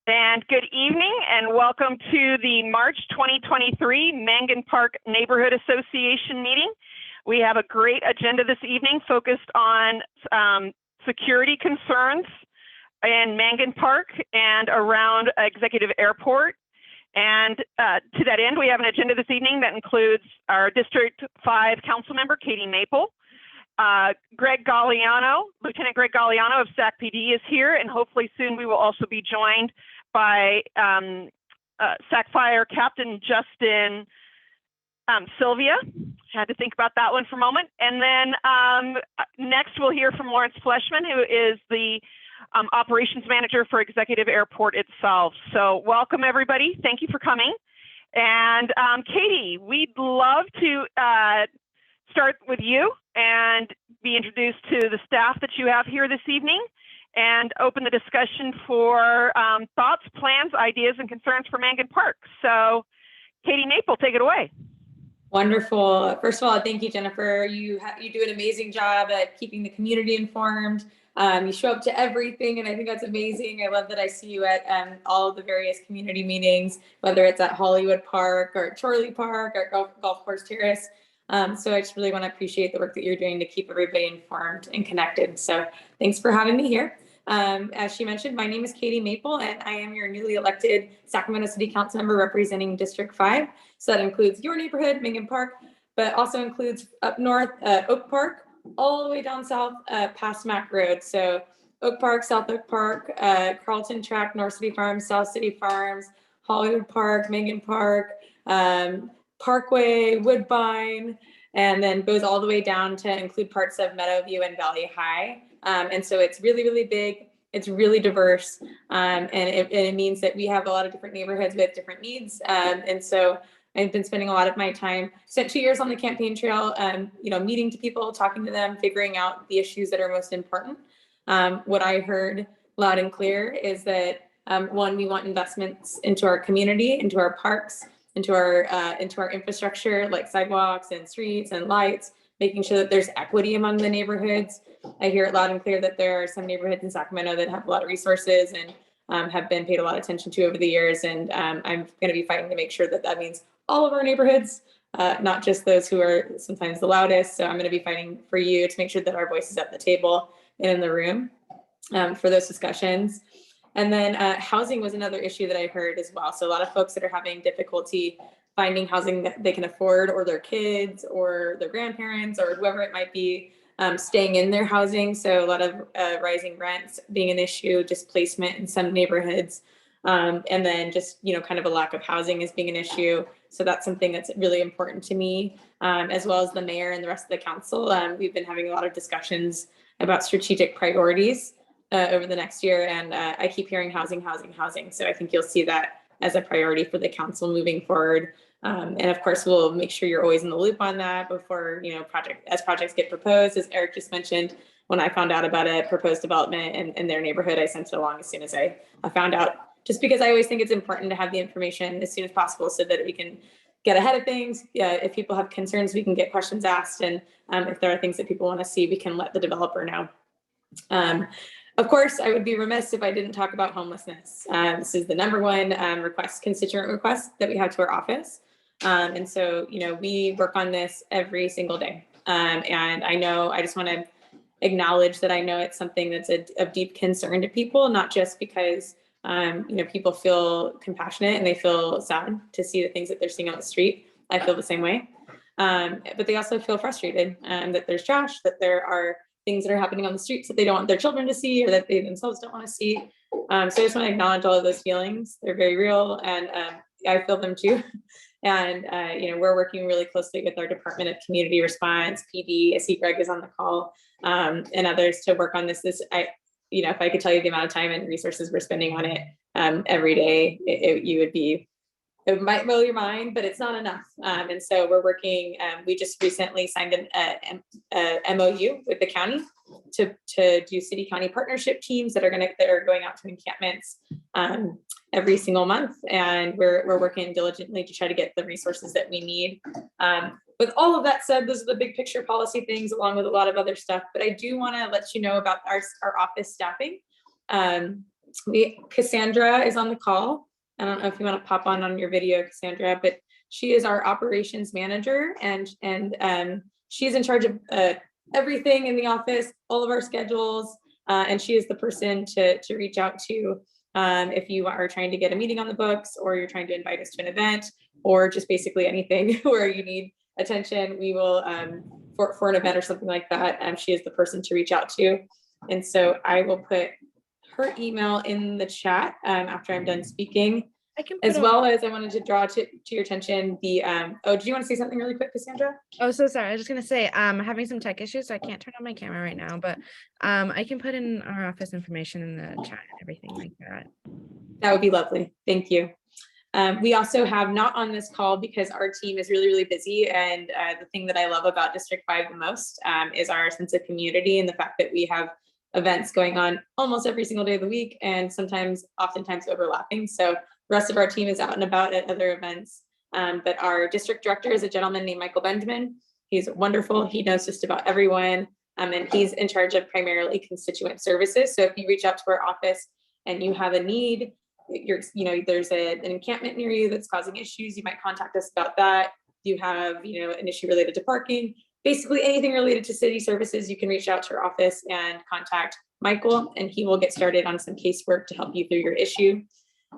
And good evening and welcome to the March 2023 Mangan Park Neighborhood Association meeting. We have a great agenda this evening focused on security concerns in Mangan Park and around Executive Airport. And to that end, we have an agenda this evening that includes our District 5 Councilmember Caity Maple. Greg Galliano, Lieutenant Greg Galliano of SacPD is here, and hopefully soon we will also be joined by SacFire Captain Justin Sylvia. Had to think about that one for a moment. And then next we'll hear from Lawrence Fleshman, who is the Operations Manager for Executive Airport itself. So welcome everybody, thank you for coming. And Caity, we'd love to start with you and be introduced to the staff that you have here this evening and open the discussion for thoughts, plans, ideas, and concerns for Mangan Park. So Caity Maple, take it away. Wonderful. First of all, thank you, Jennifer. You do an amazing job at keeping the community informed. You show up to everything, and I think that's amazing. I love that I see you at all of the various community meetings, whether it's at Hollywood Park or at Chorley Park or Golf Course Terrace. So I just really want to appreciate the work that you're doing to keep everybody informed and connected. So thanks for having me here. As she mentioned, my name is Caity Maple, and I am your newly elected Sacramento City Council member representing District 5. So that includes your neighborhood, Mangan Park, but also includes up north, Oak Park, all the way down south past Mack Road. So Oak Park, South Oak Park, Carlton Track, North City Farms, South City Farms, Hollywood Park, Mangan Park, Parkway, Woodbine, and then goes all the way down to include parts of Meadowview and Valley High. And so it's really, really big. It's really diverse. And it means that we have a lot of different neighborhoods with different needs. And so I've been spending a lot of my time, spent 2 years on the campaign trail, meeting to people, talking to them, figuring out the issues that are most important. What I heard loud and clear is that one, we want investments into our community, into our parks, into our infrastructure like sidewalks and streets and lights, making sure that there's equity among the neighborhoods. I hear it loud and clear that there are some neighborhoods in Sacramento that have a lot of resources and have been paid a lot of attention to over the years. And I'm going to be fighting to make sure that that means all of our neighborhoods, not just those who are sometimes the loudest. So I'm going to be fighting for you to make sure that our voice is at the table and in the room for those discussions. And then housing was another issue that I heard as well. So a lot of folks that are having difficulty finding housing that they can afford, or their kids or their grandparents or whoever it might be, staying in their housing. So a lot of rising rents being an issue, displacement in some neighborhoods. And then just, kind of a lack of housing as being an issue. So that's something that's really important to me, as well as the mayor and the rest of the council. We've been having a lot of discussions about strategic priorities over the next year. And I keep hearing housing. So I think you'll see that as a priority for the council moving forward. And of course, we'll make sure you're always in the loop on that before, projects get proposed. As Eric just mentioned, when I found out about a proposed development in their neighborhood, I sent it along as soon as I found out, just because I always think it's important to have the information as soon as possible so that we can get ahead of things. If people have concerns, we can get questions asked. And if there are things that people want to see, we can let the developer know. Of course, I would be remiss if I didn't talk about homelessness. This is the number one constituent request that we have to our office. And so, we work on this every single day. And I just want to acknowledge that I know it's something that's of deep concern to people, not just because, people feel compassionate and they feel sad to see the things that they're seeing on the street. I feel the same way. But they also feel frustrated that there's trash, that there are things that are happening on the streets that they don't want their children to see or that they themselves don't want to see. So I just want to acknowledge all of those feelings. They're very real, and I feel them too. And we're working really closely with our Department of Community Response, PD. I see Greg is on the call, and others to work on this. If I could tell you the amount of time and resources we're spending on it every day, it might blow your mind, but it's not enough. And so we're working, we just recently signed an MOU with the county to do city-county partnership teams that are going out to encampments every single month. And we're working diligently to try to get the resources that we need. With all of that said, those are the big picture policy things along with a lot of other stuff, but I do want to let you know about our office staffing. Cassandra is on the call. I don't know if you want to pop on your video, Cassandra, but she is our operations manager, and she's in charge of everything in the office, all of our schedules, and she is the person to reach out to if you are trying to get a meeting on the books, or you're trying to invite us to an event, or just basically anything where you need attention. We will for an event or something like that. She is the person to reach out to, and so I will put her email in the chat after I'm done speaking. I can as well as I wanted to draw to your attention the oh, do you want to say something really quick, Cassandra? Oh, so sorry. I was just gonna say I'm having some tech issues, so I can't turn on my camera right now, but I can put in our office information in the chat and everything like that. That would be lovely. Thank you. We also have not on this call because our team is really, really busy, and the thing that I love about District 5 the most is our sense of community and the fact that we have events going on almost every single day of the week, and oftentimes overlapping. So the rest of our team is out and about at other events. But our district director is a gentleman named Michael Benjamin. He's wonderful. He knows just about everyone. And he's in charge of primarily constituent services. So if you reach out to our office and you have a need, there's an encampment near you that's causing issues, you might contact us about that. You have, an issue related to parking, basically anything related to city services, you can reach out to our office and contact Michael, and he will get started on some casework to help you through your issue.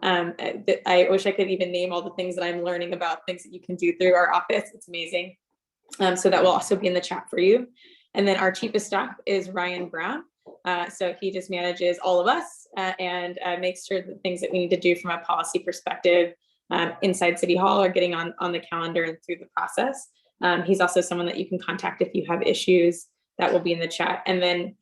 I wish I could even name all the things that I'm learning about things that you can do through our office. It's amazing. So that will also be in the chat for you. And then our chief of staff is Ryan Brown. So he just manages all of us and makes sure that things that we need to do from a policy perspective inside City Hall are getting on the calendar and through the process. He's also someone that you can contact if you have issues. That will be in the chat. And then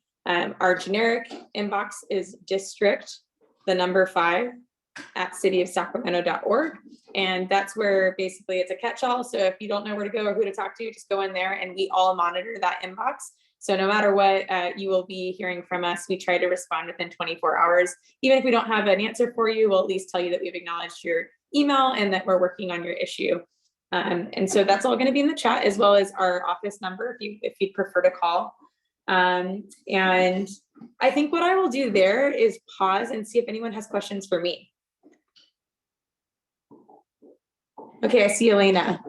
our generic inbox is district5@cityofsacramento.org. And that's where basically it's a catch-all. So if you don't know where to go or who to talk to, just go in there, and we all monitor that inbox. So no matter what you will be hearing from us, we try to respond within 24 hours. Even if we don't have an answer for you, we'll at least tell you that we've acknowledged your email and that we're working on your issue. And so that's all going to be in the chat, as well as our office number if you'd prefer to call. And I think what I will do there is pause and see if anyone has questions for me. Okay, I see Elena.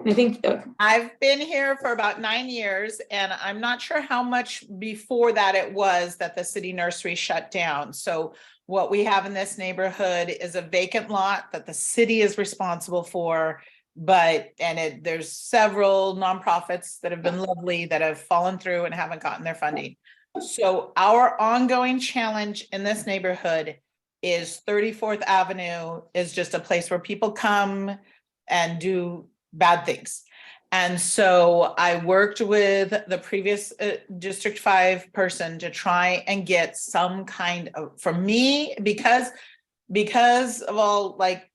I think I've been here for about 9 years, and I'm not sure how much before that it was that the city nursery shut down. So what we have in this neighborhood is a vacant lot that the city is responsible for, there's several nonprofits that have been lovely that have fallen through and haven't gotten their funding. So our ongoing challenge in this neighborhood is 34th Avenue is just a place where people come and do bad things. And so I worked with the previous District 5 person to try and get some kind of, for me, because of all like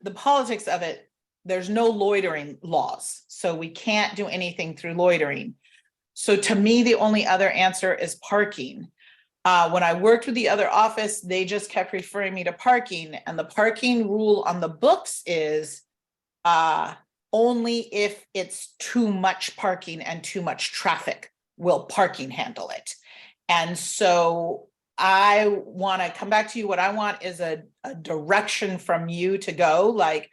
the politics of it, there's no loitering laws. So we can't do anything through loitering. So to me, the only other answer is parking. When I worked with the other office, they just kept referring me to parking, and the parking rule on the books is only if it's too much parking and too much traffic will parking handle it. And so I want to come back to you. What I want is a direction from you to go, like,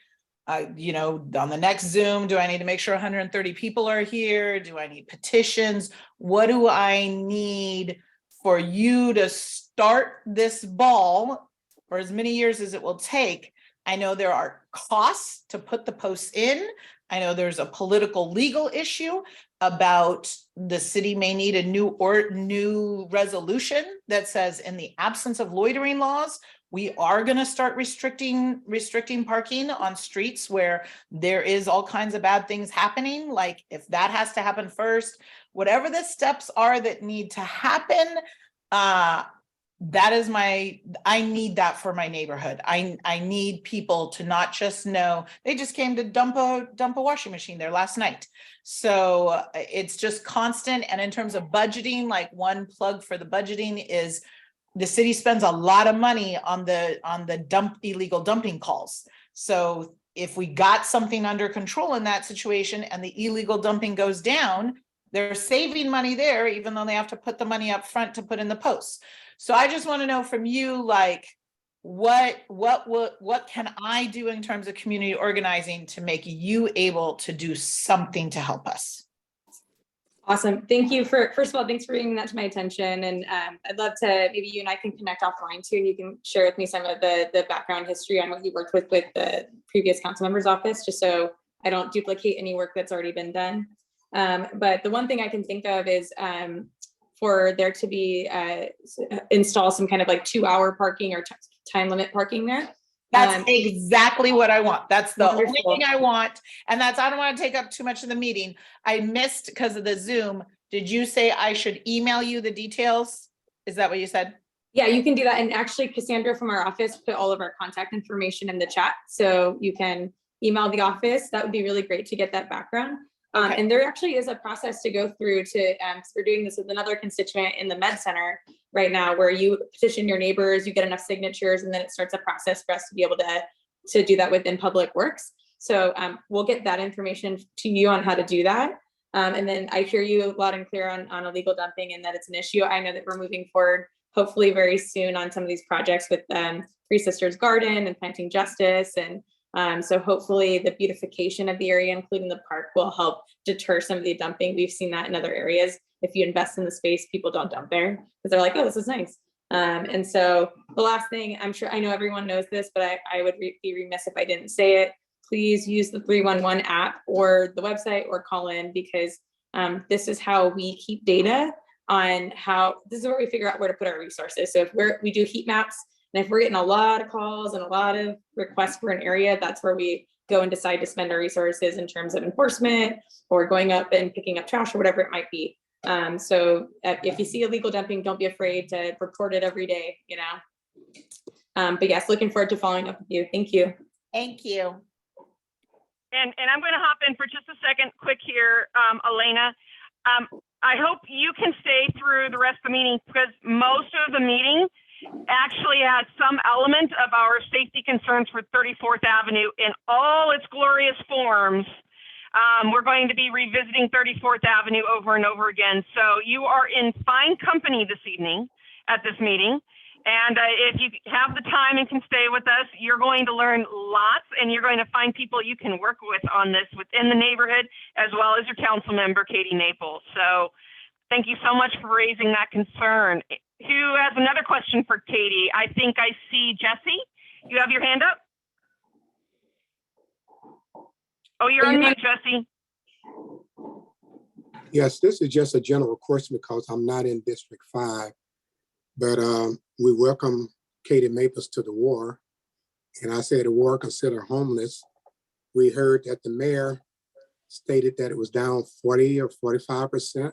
on the next Zoom, do I need to make sure 130 people are here? Do I need petitions? What do I need for you to start this ball for as many years as it will take? I know there are costs to put the posts in. I know there's a political legal issue about the city may need a new resolution that says in the absence of loitering laws, we are going to start restricting parking on streets where there is all kinds of bad things happening. Like if that has to happen first, whatever the steps are that need to happen, that is I need that for my neighborhood. I need people to not just know, they just came to dump a washing machine there last night. So it's just constant. And in terms of budgeting, like one plug for the budgeting is the city spends a lot of money on the illegal dumping calls. So if we got something under control in that situation and the illegal dumping goes down, They're saving money there, even though they have to put the money up front to put in the posts. So I just want to know from you, like, what can I do in terms of community organizing to make you able to do something to help us? Awesome. Thank you for, first of all, thanks for bringing that to my attention. And I'd love to, maybe you and I can connect offline too, and you can share with me some of the background history on what you worked with the previous council member's office, just so I don't duplicate any work that's already been done. But the one thing I can think of is for there to be install some kind of like 2-hour parking or time limit parking there. That's exactly what I want. That's the Wonderful. only thing I want. And that's, I don't want to take up too much of the meeting. I missed because of the Zoom. Did you say I should email you the details? Is that what you said? Yeah, you can do that. And actually Cassandra from our office put all of our contact information in the chat. So you can email the office. That would be really great to get that background. Okay. And there actually is a process to go through to, we're doing this with another constituent in the Med Center right now, where you petition your neighbors, you get enough signatures, and then it starts a process for us to be able to do that within Public Works. So we'll get that information to you on how to do that. And then I hear you loud and clear on illegal dumping and that it's an issue. I know that we're moving forward, hopefully very soon, on some of these projects with Three Sisters Garden and Planting Justice. And so hopefully the beautification of the area, including the park, will help deter some of the dumping. We've seen that in other areas. If you invest in the space, people don't dump there because they're like, oh, this is nice. And so the last thing, I know everyone knows this, but I would be remiss if I didn't say it. Please use the 311 app or the website or call in, because this is how we keep data on this is where we figure out where to put our resources. So if we do heat maps, and if we're getting a lot of calls and a lot of requests for an area, that's where we go and decide to spend our resources in terms of enforcement or going up and picking up trash or whatever it might be. So if you see illegal dumping, don't be afraid to report it every day, you know. But yes, looking forward to following up with you. Thank you. Thank you. And I'm going to hop in for just a second quick here, Elena. I hope you can stay through the rest of the meeting, because most of the meeting actually has some element of our safety concerns for 34th Avenue in all its glorious forms. We're going to be revisiting 34th Avenue over and over again. So you are in fine company this evening at this meeting. And if you have the time and can stay with us, you're going to learn lots, and you're going to find people you can work with on this within the neighborhood, as well as your council member, Caity Maple. So thank you so much for raising that concern. Who has another question for Caity? I think I see Jesse. You have your hand up? Oh, you're on mute, Jesse. Yes, this is just a general question because I'm not in District 5, but we welcome Caity Maples to the war. And I say the war consider homeless. We heard that the mayor stated that it was down 40 or 45%.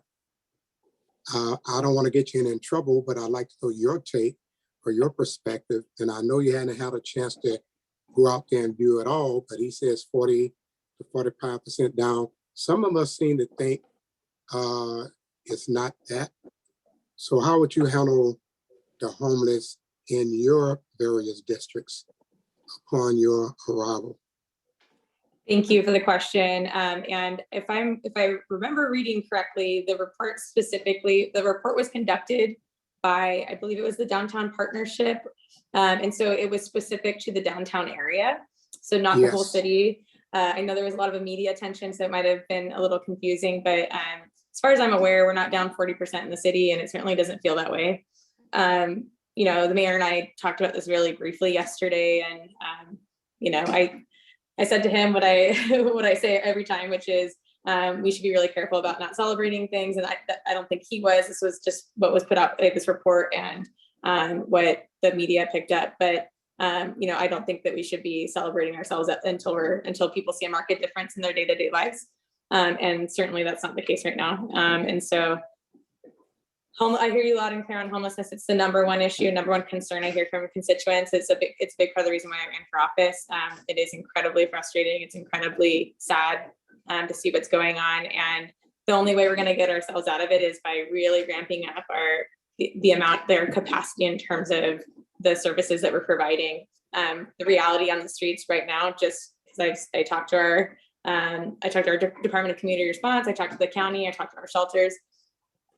I don't want to get you in trouble, but I'd like to know your take or your perspective. And I know you hadn't had a chance to go out there and view it all, but he says 40 to 45% down. Some of us seem to think it's not that. So how would you handle the homeless in your various districts upon your arrival? Thank you for the question. And if I remember reading correctly, the report was conducted by, I believe it was the Downtown Partnership. And so it was specific to the downtown area, so not the whole city. I know there was a lot of media attention, so it might have been a little confusing, but as far as I'm aware, we're not down 40% in the city, and it certainly doesn't feel that way. You know, the mayor and I talked about this really briefly yesterday, and you know, I said to him what I say every time, which is we should be really careful about not celebrating things. And I don't think he was. This was just what was put out, like this report, and what the media picked up. But you know, I don't think that we should be celebrating ourselves until people see a market difference in their day-to-day lives. And certainly that's not the case right now. And so I hear you loud and clear on homelessness. It's the number one issue, number one concern I hear from constituents. It's a big part of the reason why I ran for office. It is incredibly frustrating. It's incredibly sad to see what's going on. And the only way we're going to get ourselves out of it is by really ramping up their capacity in terms of the services that we're providing. The reality on the streets right now, just because I talked to I talked to our Department of Community Response. I talked to the county. I talked to our shelters.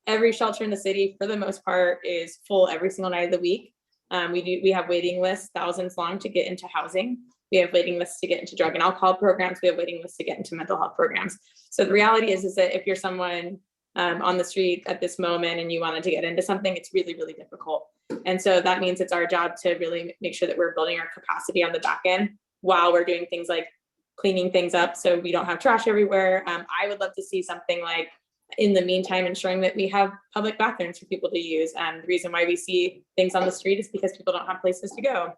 Every shelter in the city, for the most part, is full every single night of the week. We have waiting lists, thousands long, to get into housing. We have waiting lists to get into drug and alcohol programs. We have waiting lists to get into mental health programs. So the reality is that if you're someone on the street at this moment and you wanted to get into something, it's really, really difficult. And so that means it's our job to really make sure that we're building our capacity on the back end while we're doing things like cleaning things up so we don't have trash everywhere. I would love to see something like, in the meantime, ensuring that we have public bathrooms for people to use. The reason why we see things on the street is because people don't have places to go.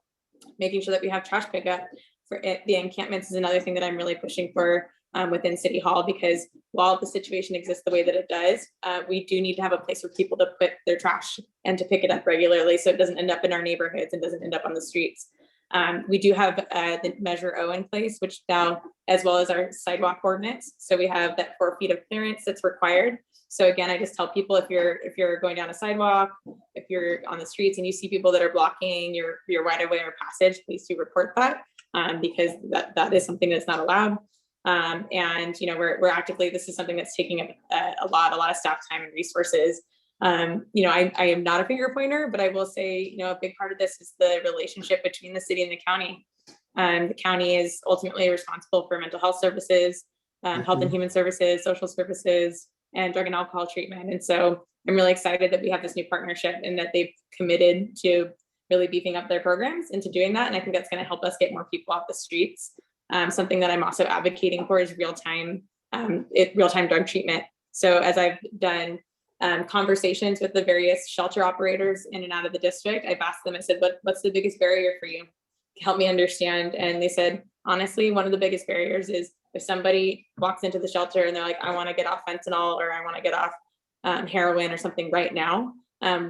Making sure that we have trash pickup for it. The encampments is another thing that I'm really pushing for within City Hall, because while the situation exists the way that it does, we do need to have a place for people to put their trash and to pick it up regularly so it doesn't end up in our neighborhoods and doesn't end up on the streets. We do have the Measure O in place, which now, as well as our sidewalk ordinance. So we have that 4 feet of clearance that's required. So again, I just tell people, if you're going down a sidewalk, if you're on the streets and you see people that are blocking your right of way or passage, please do report that, because that is something that's not allowed. And we're actively, this is something that's taking up a lot of staff time and resources. I am not a finger pointer, but I will say, a big part of this is the relationship between the city and the county. The county is ultimately responsible for mental health services, health and human services, social services, and drug and alcohol treatment. And so I'm really excited that we have this new partnership and that they've committed to really beefing up their programs into doing that. And I think that's going to help us get more people off the streets. Something that I'm also advocating for is real-time drug treatment. So as I've done conversations with the various shelter operators in and out of the district, I've asked them, I said, what's the biggest barrier for you? Help me understand. And they said, honestly, one of the biggest barriers is if somebody walks into the shelter and they're like, I want to get off fentanyl, or I want to get off heroin or something right now,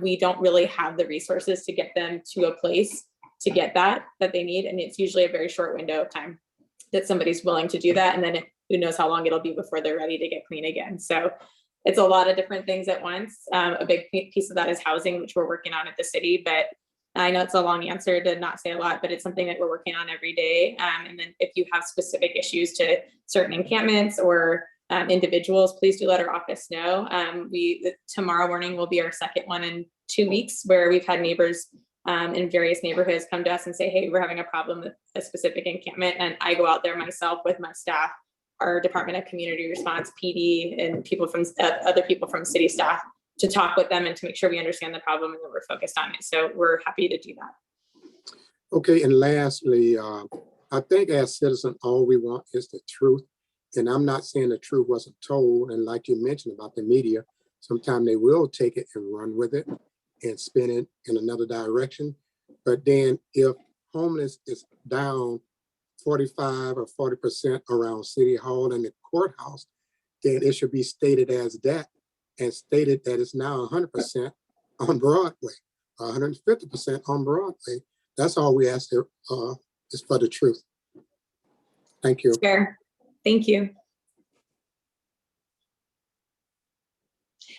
we don't really have the resources to get them to a place to get that they need. And it's usually a very short window of time that somebody's willing to do that. And then who knows how long it'll be before they're ready to get clean again. So it's a lot of different things at once. A big piece of that is housing, which we're working on at the city, but I know it's a long answer to not say a lot, but it's something that we're working on every day. And then if you have specific issues to certain encampments or individuals, please do let our office know. Tomorrow morning will be our second one in 2 weeks, where we've had neighbors in various neighborhoods come to us and say, hey, we're having a problem with a specific encampment. And I go out there myself with my staff, our Department of Community Response, PD, and people from other people from city staff, to talk with them and to make sure we understand the problem and that we're focused on it. So we're happy to do that. Okay, and lastly, I think as citizens, all we want is the truth. And I'm not saying the truth wasn't told. And like you mentioned about the media, sometimes they will take it and run with it and spin it in another direction. But then if homeless is down 45 or 40% around City Hall and the courthouse, then it should be stated as that, and stated that it's now 100% on Broadway, 150% on Broadway. That's all we ask is for the truth. Thank you. Fair. Thank you.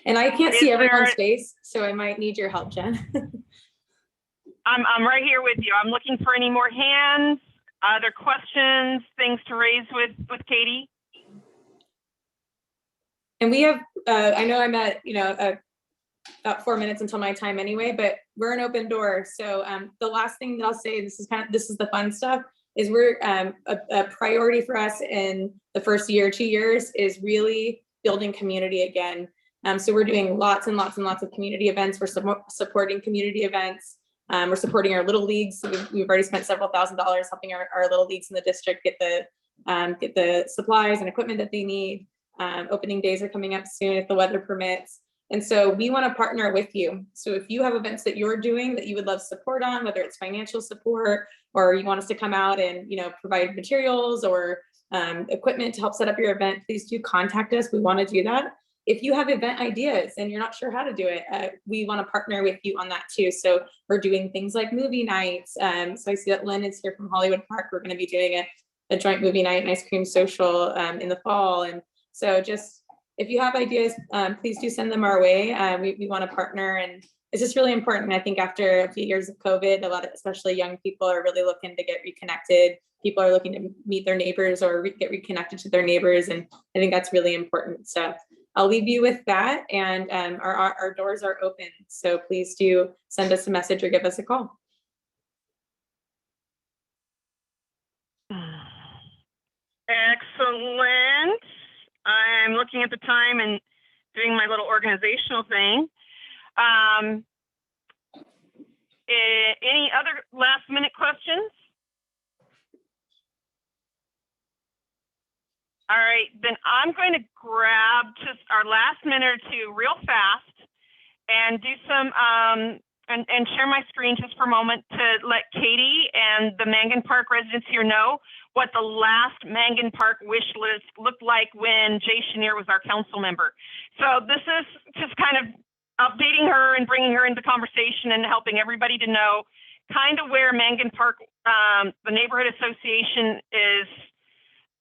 And I can't see everyone's face, so I might need your help, Jen. I'm right here with you. I'm looking for any more hands, other questions, things to raise with Caity. And we have, I know I'm at, about 4 minutes until my time anyway, but we're an open door. So the last thing that I'll say, this is the fun stuff, is we're a priority for us in the first year, 2 years, is really building community again. So we're doing lots and lots and lots of community events. We're supporting community events. We're supporting our little leagues. So we've already spent several $1,000s helping our little leagues in the district get the supplies and equipment that they need. Opening days are coming up soon if the weather permits. And so we want to partner with you. So if you have events that you're doing that you would love support on, whether it's financial support, or you want us to come out and provide materials or equipment to help set up your event, please do contact us. We want to do that. If you have event ideas and you're not sure how to do it, we want to partner with you on that too. So we're doing things like movie nights. So I see that Lynn is here from Hollywood Park. We're going to be doing a joint movie night and ice cream social in the fall. And so just, if you have ideas, please do send them our way. We want to partner it's just really important. I think after a few years of COVID, a lot of, especially young people, are really looking to get reconnected. People are looking to meet their neighbors or get reconnected to their neighbors. And I think that's really important. So I'll leave you with that. And our doors are open. So please do send us a message or give us a call. Excellent. I'm looking at the time and doing my little organizational thing. Any other last minute questions? All right, then I'm going to grab just our last minute or two real fast and do some, and share my screen just for a moment to let Caity and the Mangan Park residents here know what the last Mangan Park wish list looked like when Jay Chenier was our council member. So this is just kind of updating her and bringing her into conversation and helping everybody to know kind of where Mangan Park, the neighborhood association, is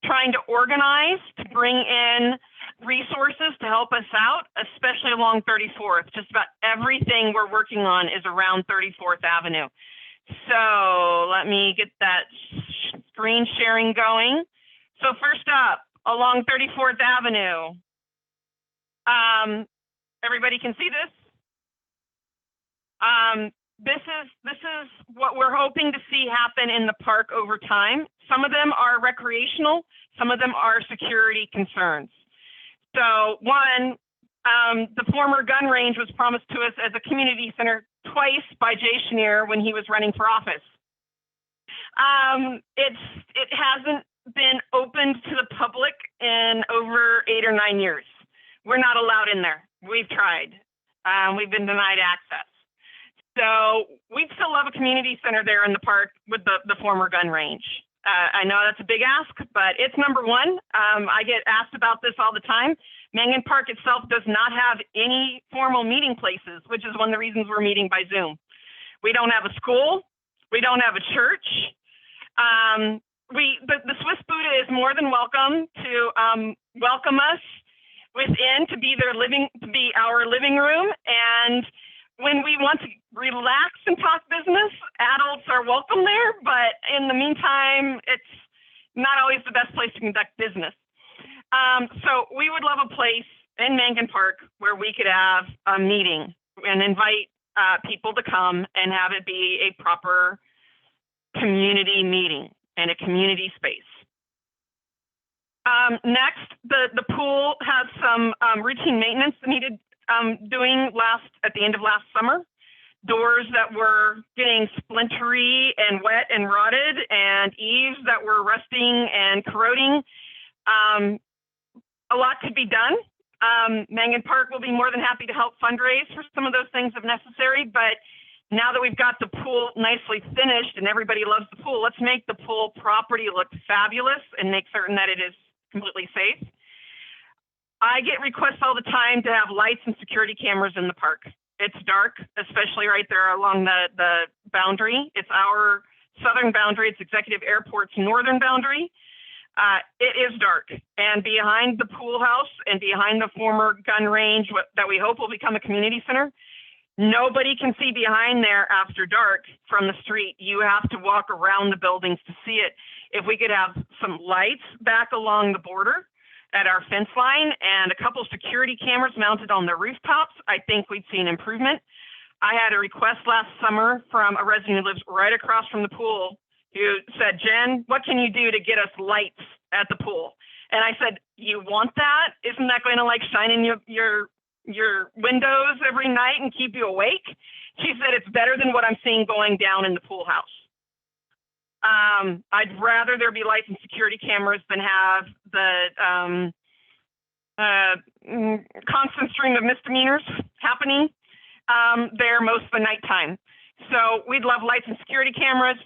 trying to organize to bring in resources to help us out, especially along 34th. Just about everything we're working on is around 34th Avenue. So let me get that screen sharing going. So first up, along 34th Avenue. Everybody can see this? This is what we're hoping to see happen in the park over time. Some of them are recreational, some of them are security concerns. So one, the former gun range was promised to us as a community center twice by Jay Chenier when he was running for office. It hasn't been opened to the public in over 8 or 9 years. We're not allowed in there. We've tried. We've been denied access. So we'd still love a community center there in the park with the former gun range. I know that's a big ask, but it's number one. I get asked about this all the time. Mangan Park itself does not have any formal meeting places, which is one of the reasons we're meeting by Zoom. We don't have a school. We don't have a church. The Swiss Buddha is more than welcome to welcome us within, to be our living room. And when we want to relax and talk business, adults are welcome there, but in the meantime, it's not always the best place to conduct business. So we would love a place in Mangan Park where we could have a meeting and invite people to come and have it be a proper community meeting and a community space. Next, the pool has some routine maintenance that needed doing at the end of last summer. Doors that were getting splintery and wet and rotted, and eaves that were rusting and corroding. A lot could be done. Mangan Park will be more than happy to help fundraise for some of those things if necessary, but now that we've got the pool nicely finished and everybody loves the pool, let's make the pool property look fabulous and make certain that it is completely safe. I get requests all the time to have lights and security cameras in the park. It's dark, especially right there along the boundary. It's our southern boundary. It's Executive Airport's northern boundary. It is dark, and behind the pool house and behind the former gun range that we hope will become a community center, nobody can see behind there after dark from the street. You have to walk around the buildings to see it. If we could have some lights back along the border at our fence line and a couple security cameras mounted on the rooftops, I think we'd see an improvement. I had a request last summer from a resident who lives right across from the pool who said, Jen, what can you do to get us lights at the pool? And I said, you want that? Isn't that going to like shine in your windows every night and keep you awake? She said, it's better than what I'm seeing going down in the pool house. I'd rather there be lights and security cameras than have the constant stream of misdemeanors happening there most of the nighttime. So we'd love lights and security cameras.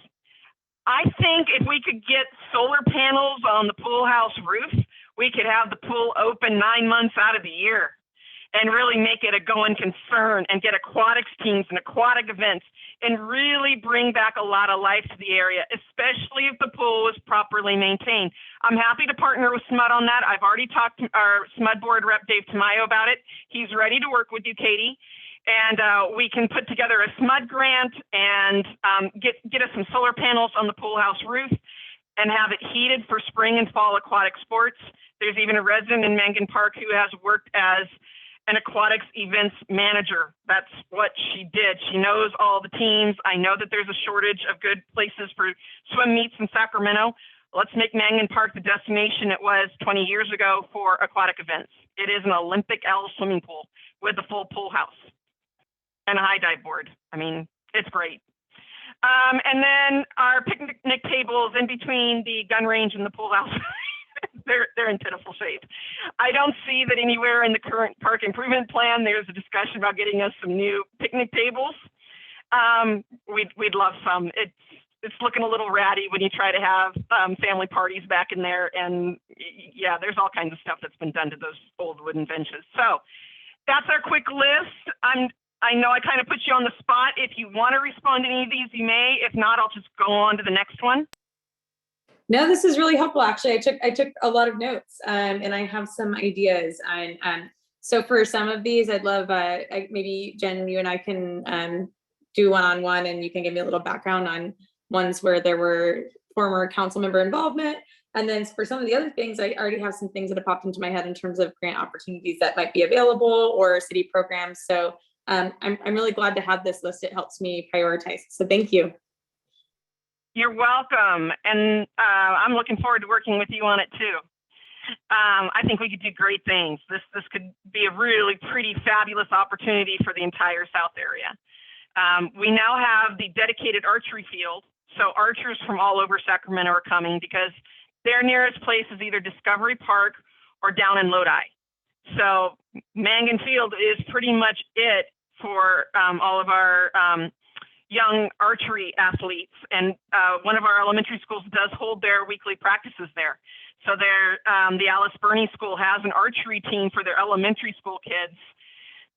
I think if we could get solar panels on the pool house roof, we could have the pool open 9 months out of the year and really make it a going concern and get aquatics teams and aquatic events and really bring back a lot of life to the area, especially if the pool is properly maintained. I'm happy to partner with SMUD on that. I've already talked to our SMUD board rep, Dave Tamayo, about it. He's ready to work with you, Caity. And we can put together a SMUD grant and get us some solar panels on the pool house roof and have it heated for spring and fall aquatic sports. There's even a resident in Mangan Park who has worked as an aquatics events manager. That's what she did. She knows all the teams. I know that there's a shortage of good places for swim meets in Sacramento. Let's make Mangan Park the destination it was 20 years ago for aquatic events. It is an Olympic L swimming pool with a full pool house and a high dive board. I mean, it's great. And then our picnic tables in between the gun range and the pool house. They're in pitiful shape. I don't see that anywhere in the current park improvement plan there's a discussion about getting us some new picnic tables. We'd love some. It's looking a little ratty when you try to have family parties back in there, and yeah, there's all kinds of stuff that's been done to those old wooden benches. So that's our quick list. I know I kind of put you on the spot. If you want to respond to any of these, you may. If not, I'll just go on to the next one. No, this is really helpful. Actually, I took a lot of notes, and I have some ideas. And so for some of these, I'd love maybe Jen, you and I can do one-on-one, and you can give me a little background on ones where there were former council member involvement. And then for some of the other things, I already have some things that have popped into my head in terms of grant opportunities that might be available or city programs. So I'm really glad to have this list. It helps me prioritize. So thank you. You're welcome. And I'm looking forward to working with you on it too. I think we could do great things. This could be a really pretty fabulous opportunity for the entire South area. We now have the dedicated archery field. So archers from all over Sacramento are coming because their nearest place is either Discovery Park or down in Lodi. So Mangan Field is pretty much it for all of our young archery athletes. And one of our elementary schools does hold their weekly practices there. So the Alice Burney School has an archery team for their elementary school kids.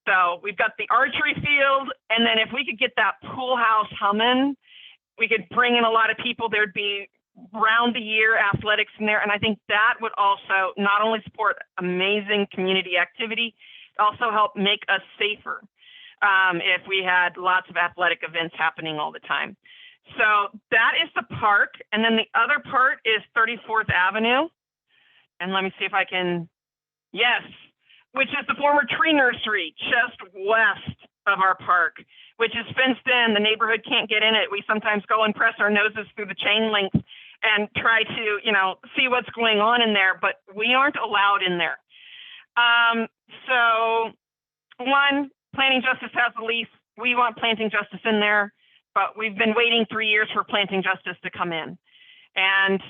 So we've got the archery field, and then if we could get that pool house humming, we could bring in a lot of people. There'd be round the year athletics in there. And I think that would also not only support amazing community activity, also help make us safer if we had lots of athletic events happening all the time. So that is the park. And then the other part is 34th Avenue. And let me see if I can, yes, which is the former tree nursery just west of our park, which is fenced in. The neighborhood can't get in it. We sometimes go and press our noses through the chain link and try to, see what's going on in there, but we aren't allowed in there. So one, Planting Justice has the lease. We want Planting Justice in there, but we've been waiting 3 years for Planting Justice to come in. And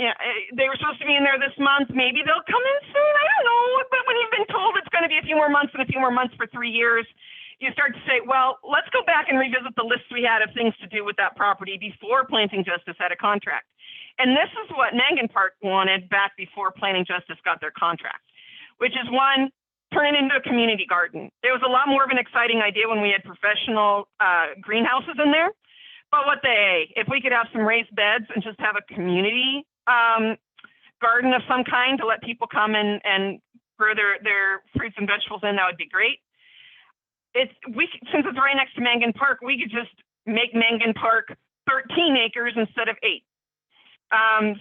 yeah, they were supposed to be in there this month. Maybe they'll come in soon. I don't know. But when you've been told it's going to be a few more months and a few more months for 3 years, you start to say, well, let's go back and revisit the list we had of things to do with that property before Planting Justice had a contract. And this is what Mangan Park wanted back before Planting Justice got their contract, which is one, turn it into a community garden. It was a lot more of an exciting idea when we had professional greenhouses in there. But if we could have some raised beds and just have a community garden of some kind to let people come and grow their fruits and vegetables in, that would be great. Since it's right next to Mangan Park, we could just make Mangan Park 13 acres instead of 8.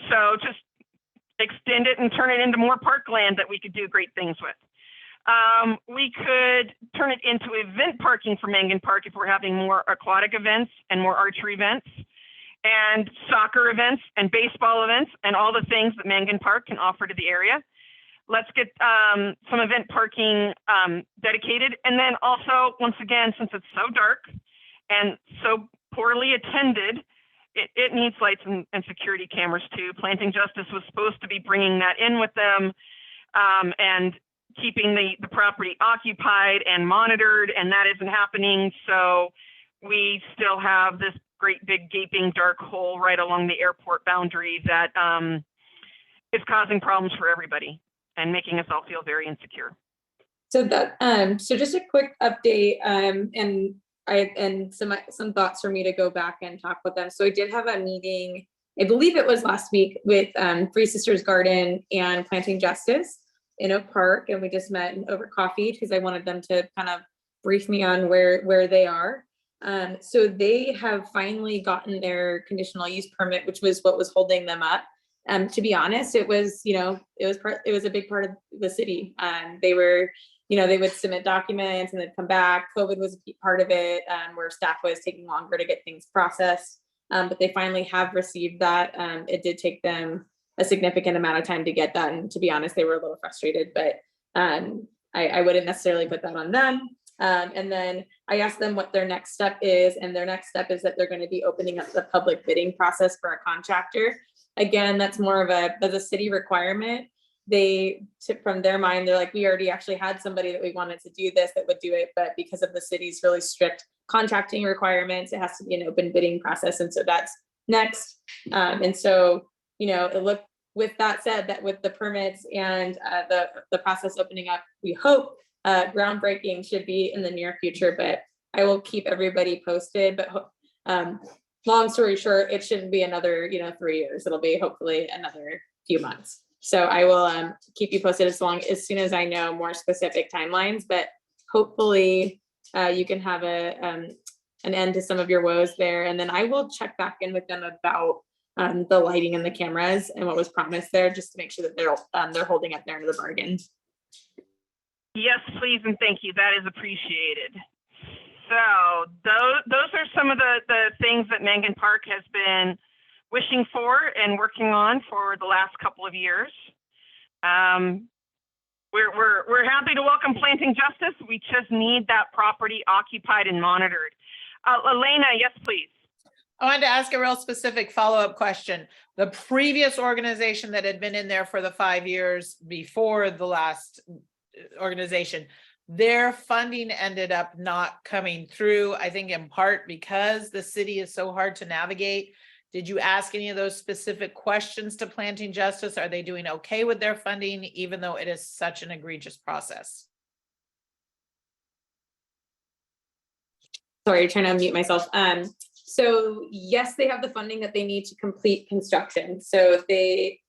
So just extend it and turn it into more parkland that we could do great things with. We could turn it into event parking for Mangan Park if we're having more aquatic events and more archery events and soccer events and baseball events and all the things that Mangan Park can offer to the area. Let's get some event parking dedicated. And then also, once again, since it's so dark and so poorly attended, it needs lights and security cameras too. Planting Justice was supposed to be bringing that in with them and keeping the property occupied and monitored, and that isn't happening. So we still have this great big gaping dark hole right along the airport boundary that is causing problems for everybody and making us all feel very insecure. So that so just a quick update and some thoughts for me to go back and talk with them. So I did have a meeting, I believe it was last week, with Three Sisters Garden and Planting Justice in Oak Park, and we just met over coffee because I wanted them to kind of brief me on where they are. So they have finally gotten their conditional use permit, which was what was holding them up. To be honest, it was, it was a big part of the city. They were, they would submit documents and they'd come back. COVID was a part of it, where staff was taking longer to get things processed. But they finally have received that. It did take them a significant amount of time to get that. And to be honest, they were a little frustrated, but I wouldn't necessarily put that on them. And then I asked them what their next step is, and their next step is that they're going to be opening up the public bidding process for a contractor. Again, that's more of a city requirement. From their mind, they're like, we already actually had somebody that we wanted to do this that would do it, but because of the city's really strict contracting requirements, it has to be an open bidding process. And so that's next. And so, with that said, that with the permits and the process opening up, we hope groundbreaking should be in the near future, but I will keep everybody posted. But long story short, it shouldn't be another 3 years. It'll be hopefully another few months. So I will keep you posted as soon as I know more specific timelines, but hopefully you can have an end to some of your woes there. And then I will check back in with them about the lighting and the cameras and what was promised there, just to make sure that they're holding up their end of the bargain. Yes, please, and thank you. That is appreciated. So those are some of the things that Mangan Park has been wishing for and working on for the last couple of years. We're happy to welcome Planting Justice. We just need that property occupied and monitored. Elena, yes, please. I wanted to ask a real specific follow-up question. The previous organization that had been in there for the 5 years before the last organization, their funding ended up not coming through, I think in part because the city is so hard to navigate. Did you ask any of those specific questions to Planting Justice? Are they doing okay with their funding, even though it is such an egregious process? Sorry, trying to unmute myself. So yes, they have the funding that they need to complete construction. So they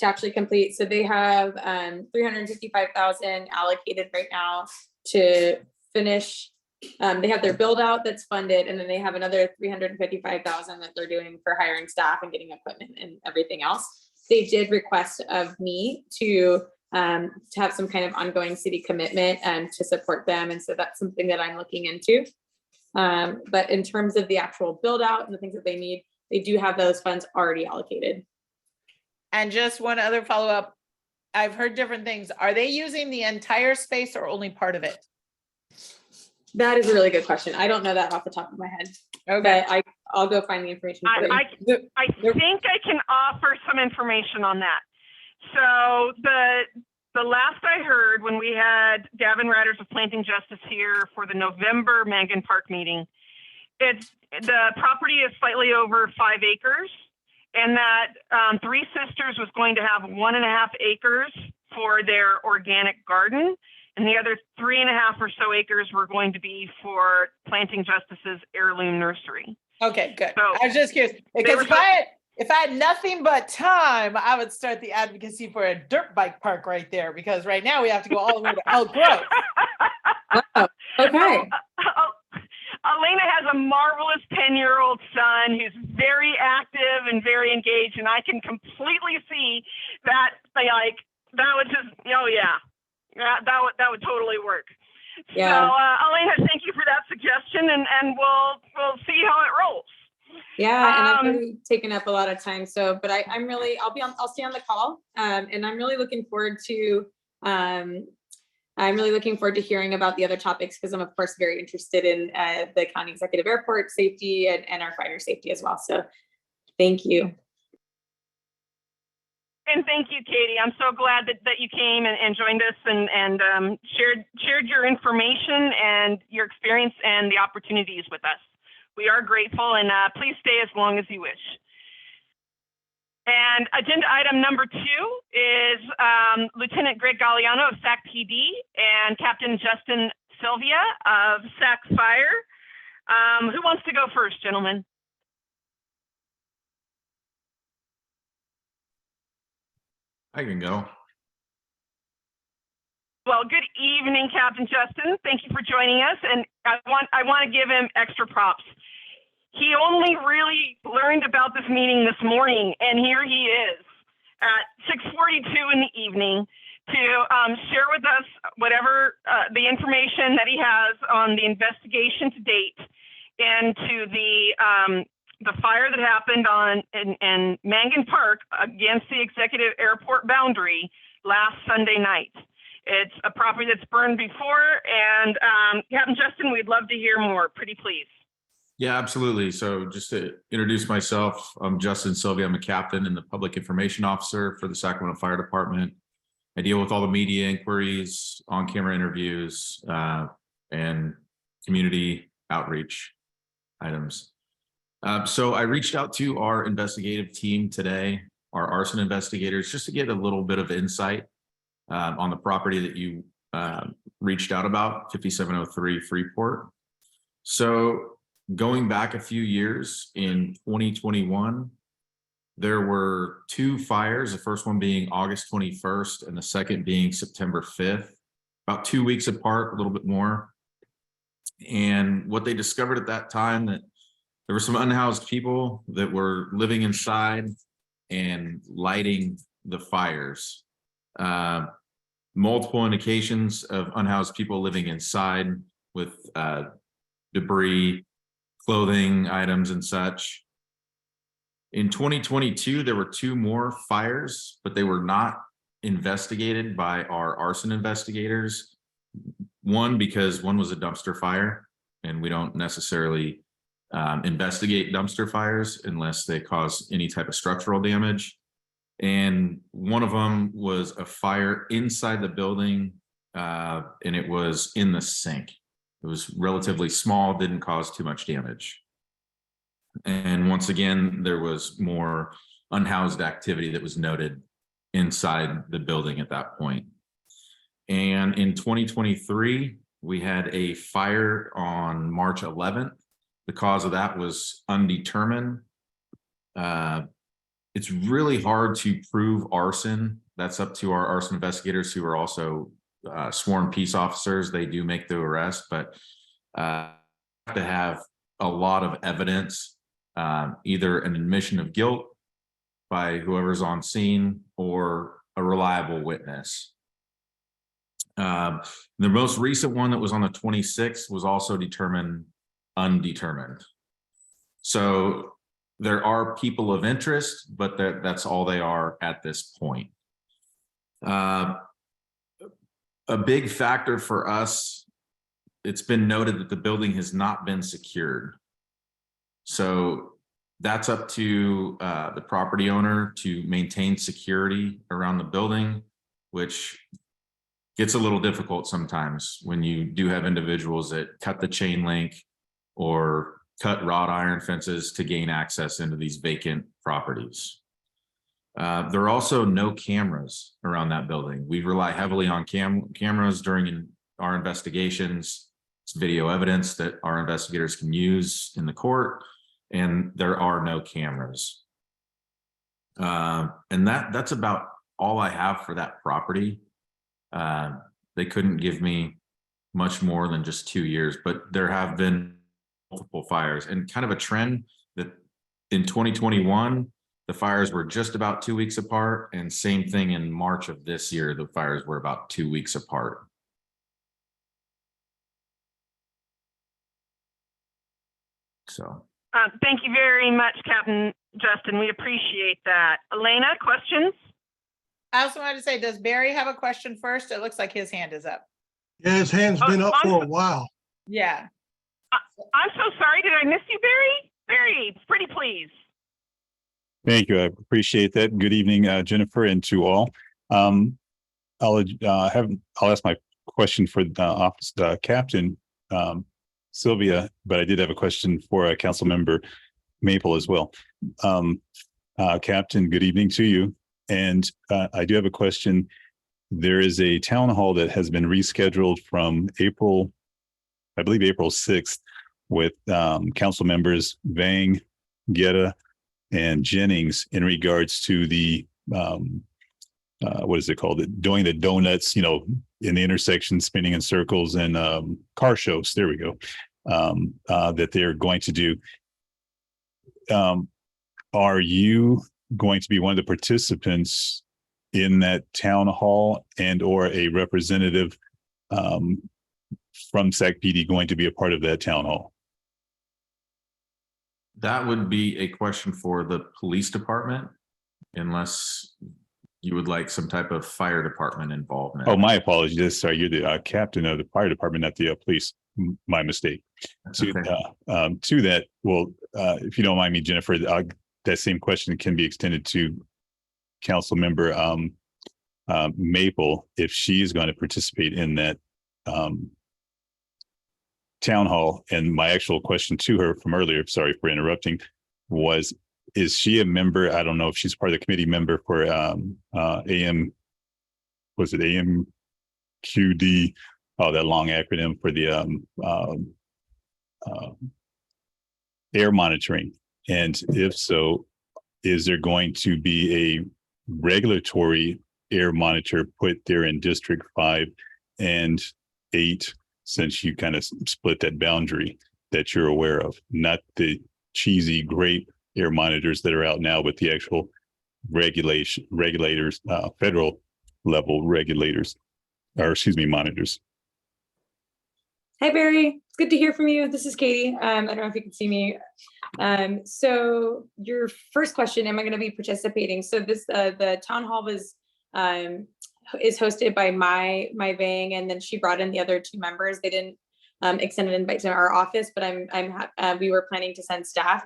have 355,000 allocated right now to finish. They have their build out that's funded, and then they have another 355,000 that they're doing for hiring staff and getting equipment and everything else. They did request of me to have some kind of ongoing city commitment and to support them, and so that's something that I'm looking into. But in terms of the actual build out and the things that they need, they do have those funds already allocated. And just one other follow up. I've heard different things. Are they using the entire space or only part of it? That is a really good question. I don't know that off the top of my head. Okay. But I'll go find the information for you. I think I can offer some information on that. So the last I heard, when we had Gavin Radders of Planting Justice here for the November Mangan Park meeting, the property is slightly over 5 acres, and that Three Sisters was going to have 1.5 acres for their organic garden, and the other 3.5 or so acres were going to be for Planting Justice's heirloom nursery. Okay, good. So I was just curious because if I had nothing but time, I would start the advocacy for a dirt bike park right there, because right now we have to go all the way to Elk Grove. Wow. Okay. Elena has a marvelous 10-year-old son who's very active and very engaged, and I can completely see that. That would just, oh yeah, that would totally work. Yeah. So Elena, thank you for that suggestion, and we'll see how it rolls. Yeah, and I've really taken up a lot of time. So, but I'll stay on the call, and I'm really looking forward to. I'm really looking forward to hearing about the other topics, because I'm of course very interested in the county executive airport safety and our fire safety as well. So, thank you. And thank you, Katie. I'm so glad that you came and joined us and shared your information and your experience and the opportunities with us. We are grateful, and please stay as long as you wish. And agenda item number 2 is Lieutenant Greg Galliano of SacPD and Captain Justin Sylvia of SacFire. Who wants to go first, gentlemen? I can go. Well, good evening, Captain Justin. Thank you for joining us. And I want to give him extra props. He only really learned about this meeting this morning, and here he is at 6:42 in the evening to share with us whatever the information that he has on the investigation to date and to the fire that happened in Mangan Park against the executive airport boundary last Sunday night. It's a property that's burned before, and Captain Justin, we'd love to hear more. Pretty please. Yeah, absolutely. So just to introduce myself, I'm Justin Sylvia. I'm a captain and the public information officer for the Sacramento Fire Department. I deal with all the media inquiries, on-camera interviews, and community outreach items. So I reached out to our investigative team today, our arson investigators, just to get a little bit of insight on the property that you reached out about, 5703 Freeport. So going back a few years, in 2021, there were two fires, the first one being August 21st and the second being September 5th, about 2 weeks apart, a little bit more. And what they discovered at that time, that there were some unhoused people that were living inside and lighting the fires. Multiple indications of unhoused people living inside with debris, clothing items and such. In 2022, there were two more fires, but they were not investigated by our arson investigators. One, because one was a dumpster fire, and we don't necessarily investigate dumpster fires unless they cause any type of structural damage. And one of them was a fire inside the building, and it was in the sink. It was relatively small, didn't cause too much damage. And once again, there was more unhoused activity that was noted inside the building at that point. And in 2023, we had a fire on March 11th. The cause of that was undetermined. It's really hard to prove arson. That's up to our arson investigators, who are also sworn peace officers. They do make the arrest, but have to have a lot of evidence, either an admission of guilt by whoever's on scene or a reliable witness. The most recent one that was on the 26th was also determined undetermined. So there are people of interest, but that's all they are at this point. A big factor for us, it's been noted that the building has not been secured. So that's up to the property owner to maintain security around the building, which gets a little difficult sometimes when you do have individuals that cut the chain link or cut wrought iron fences to gain access into these vacant properties. There are also no cameras around that building. We rely heavily on cameras during our investigations. It's video evidence that our investigators can use in the court, and there are no cameras. And that's about all I have for that property. They couldn't give me much more than just 2 years, but there have been multiple fires, and kind of a trend that in 2021, the fires were just about 2 weeks apart, and same thing in March of this year, the fires were about 2 weeks apart. So. Thank you very much, Captain Justin. We appreciate that. Elena, questions? I also wanted to say, does Barry have a question first? It looks like his hand is up. Yeah, his hand's been up for a while. Yeah. I'm so sorry. Did I miss you, Barry? Barry, pretty please. Thank you. I appreciate that. Good evening, Jennifer, and to all. I'll ask my question for the office Captain Sylvia, but I did have a question for Councilmember Maple as well. Captain, good evening to you. And I do have a question. There is a town hall that has been rescheduled from April 6th with council members Vang, Guetta, and Jennings in regards to the what is it called? Doing the donuts, in the intersection, spinning in circles, and car shows. There we go. That they're going to do. Are you going to be one of the participants in that town hall, and or a representative from SacPD going to be a part of that town hall? That would be a question for the police department, unless you would like some type of fire department involvement. Oh, my apologies. Sorry, you're the captain of the fire department, not the police. My mistake. To that, well, if you don't mind me, Jennifer, that same question can be extended to Councilmember Maple, if she is going to participate in that town hall. And my actual question to her from earlier, sorry for interrupting, was, is she a member? I don't know if she's part of the committee member for AM, was it AMQD? Oh, that long acronym for the air monitoring. And if so, is there going to be a regulatory air monitor put there in District 5 and 8, since you kind of split that boundary, that you're aware of? Not the cheesy, great air monitors that are out now, but the actual regulators, federal level regulators, or excuse me, monitors. Hi, Barry. It's good to hear from you. This is Katie. I don't know if you can see me. So your first question, am I going to be participating? So this, the town hall is hosted by my Vang, and then she brought in the other 2 members. They didn't extend an invite to our office, but we were planning to send staff.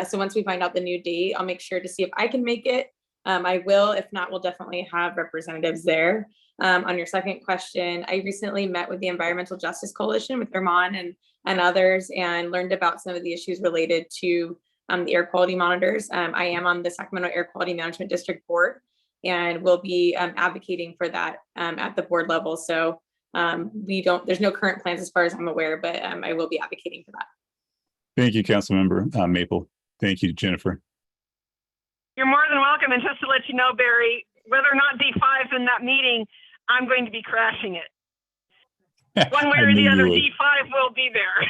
So once we find out the new date, I'll make sure to see if I can make it. I will. If not, we'll definitely have representatives there. On your second question, I recently met with the Environmental Justice Coalition with Herman and others, and learned about some of the issues related to the air quality monitors. I am on the Sacramento Air Quality Management District Board, and will be advocating for that at the board level. So there's no current plans as far as I'm aware, but I will be advocating for that. Thank you, Councilmember Maple. Thank you, Jennifer. You're more than welcome. And just to let you know, Barry, whether or not D5 is in that meeting, I'm going to be crashing it. One way or the other, D5 will be there.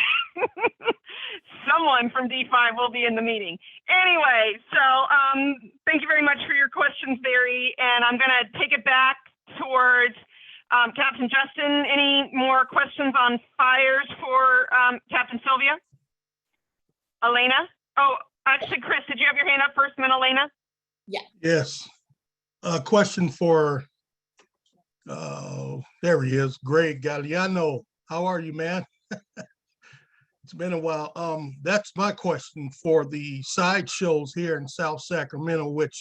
Someone from D5 will be in the meeting. Anyway, so thank you very much for your questions, Barry. And I'm going to take it back towards Captain Justin. Any more questions on fires for Captain Sylvia? Elena? Oh, actually, Chris, did you have your hand up first, and then Elena? Yeah. Yes. A question for, there he is, Greg Galliano. How are you, man? It's been a while. That's my question for the sideshows here in South Sacramento, which